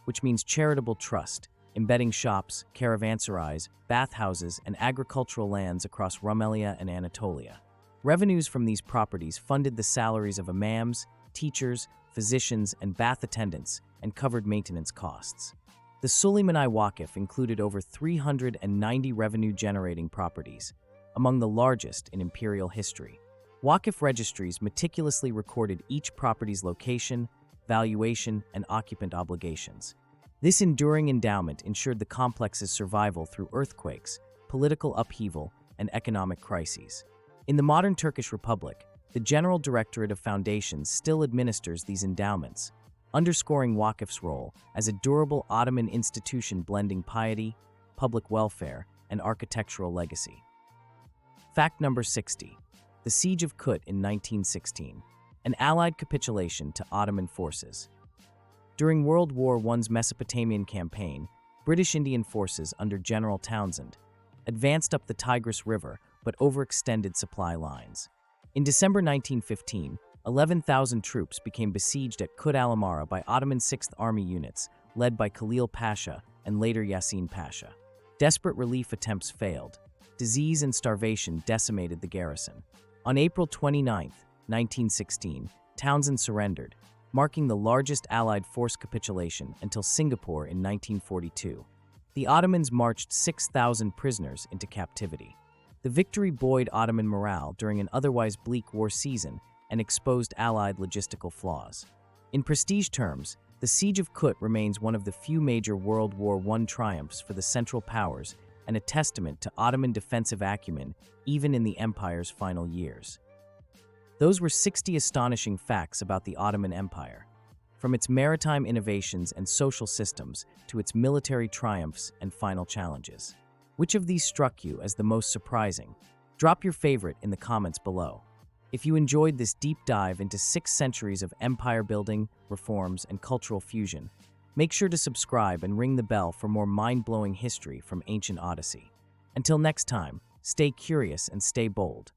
which means charitable trust, embedding shops, caravanserais, bathhouses, and agricultural lands across Rumelia and Anatolia. Revenues from these properties funded the salaries of imams, teachers, physicians, and bath attendants, and covered maintenance costs. The Suleymani Waqf included over 390 revenue-generating properties, among the largest in imperial history. Waqf registries meticulously recorded each property's location, valuation, and occupant obligations. This enduring endowment ensured the complex's survival through earthquakes, political upheaval, and economic crises. In the modern Turkish Republic, the General Directorate of Foundations still administers these endowments, underscoring Wakif's role as a durable Ottoman institution blending piety, public welfare, and architectural legacy. Fact number 60. The Siege of Kut in 1916, an Allied capitulation to Ottoman forces. During World War I's Mesopotamian campaign, British Indian forces under General Townsend advanced up the Tigris River but overextended supply lines. In December 1915, 11,000 troops became besieged at Kut al-Amara by Ottoman 6th Army units, led by Khalil Pasha and later Yassin Pasha. Desperate relief attempts failed. Disease and starvation decimated the garrison. On April 29, 1916, Townsend surrendered, marking the largest Allied force capitulation until Singapore in 1942. The Ottomans marched 6,000 prisoners into captivity. The victory buoyed Ottoman morale during an otherwise bleak war season and exposed Allied logistical flaws. In prestige terms, the Siege of Kut remains one of the few major World War I triumphs for the Central Powers and a testament to Ottoman defensive acumen even in the empire's final years. Those were 60 astonishing facts about the Ottoman Empire, from its maritime innovations and social systems to its military triumphs and final challenges. Which of these struck you as the most surprising? Drop your favorite in the comments below. If you enjoyed this deep dive into 6 centuries of empire building, reforms, and cultural fusion, make sure to subscribe and ring the bell for more mind-blowing history from ancient Odyssey. Until next time, stay curious and stay bold.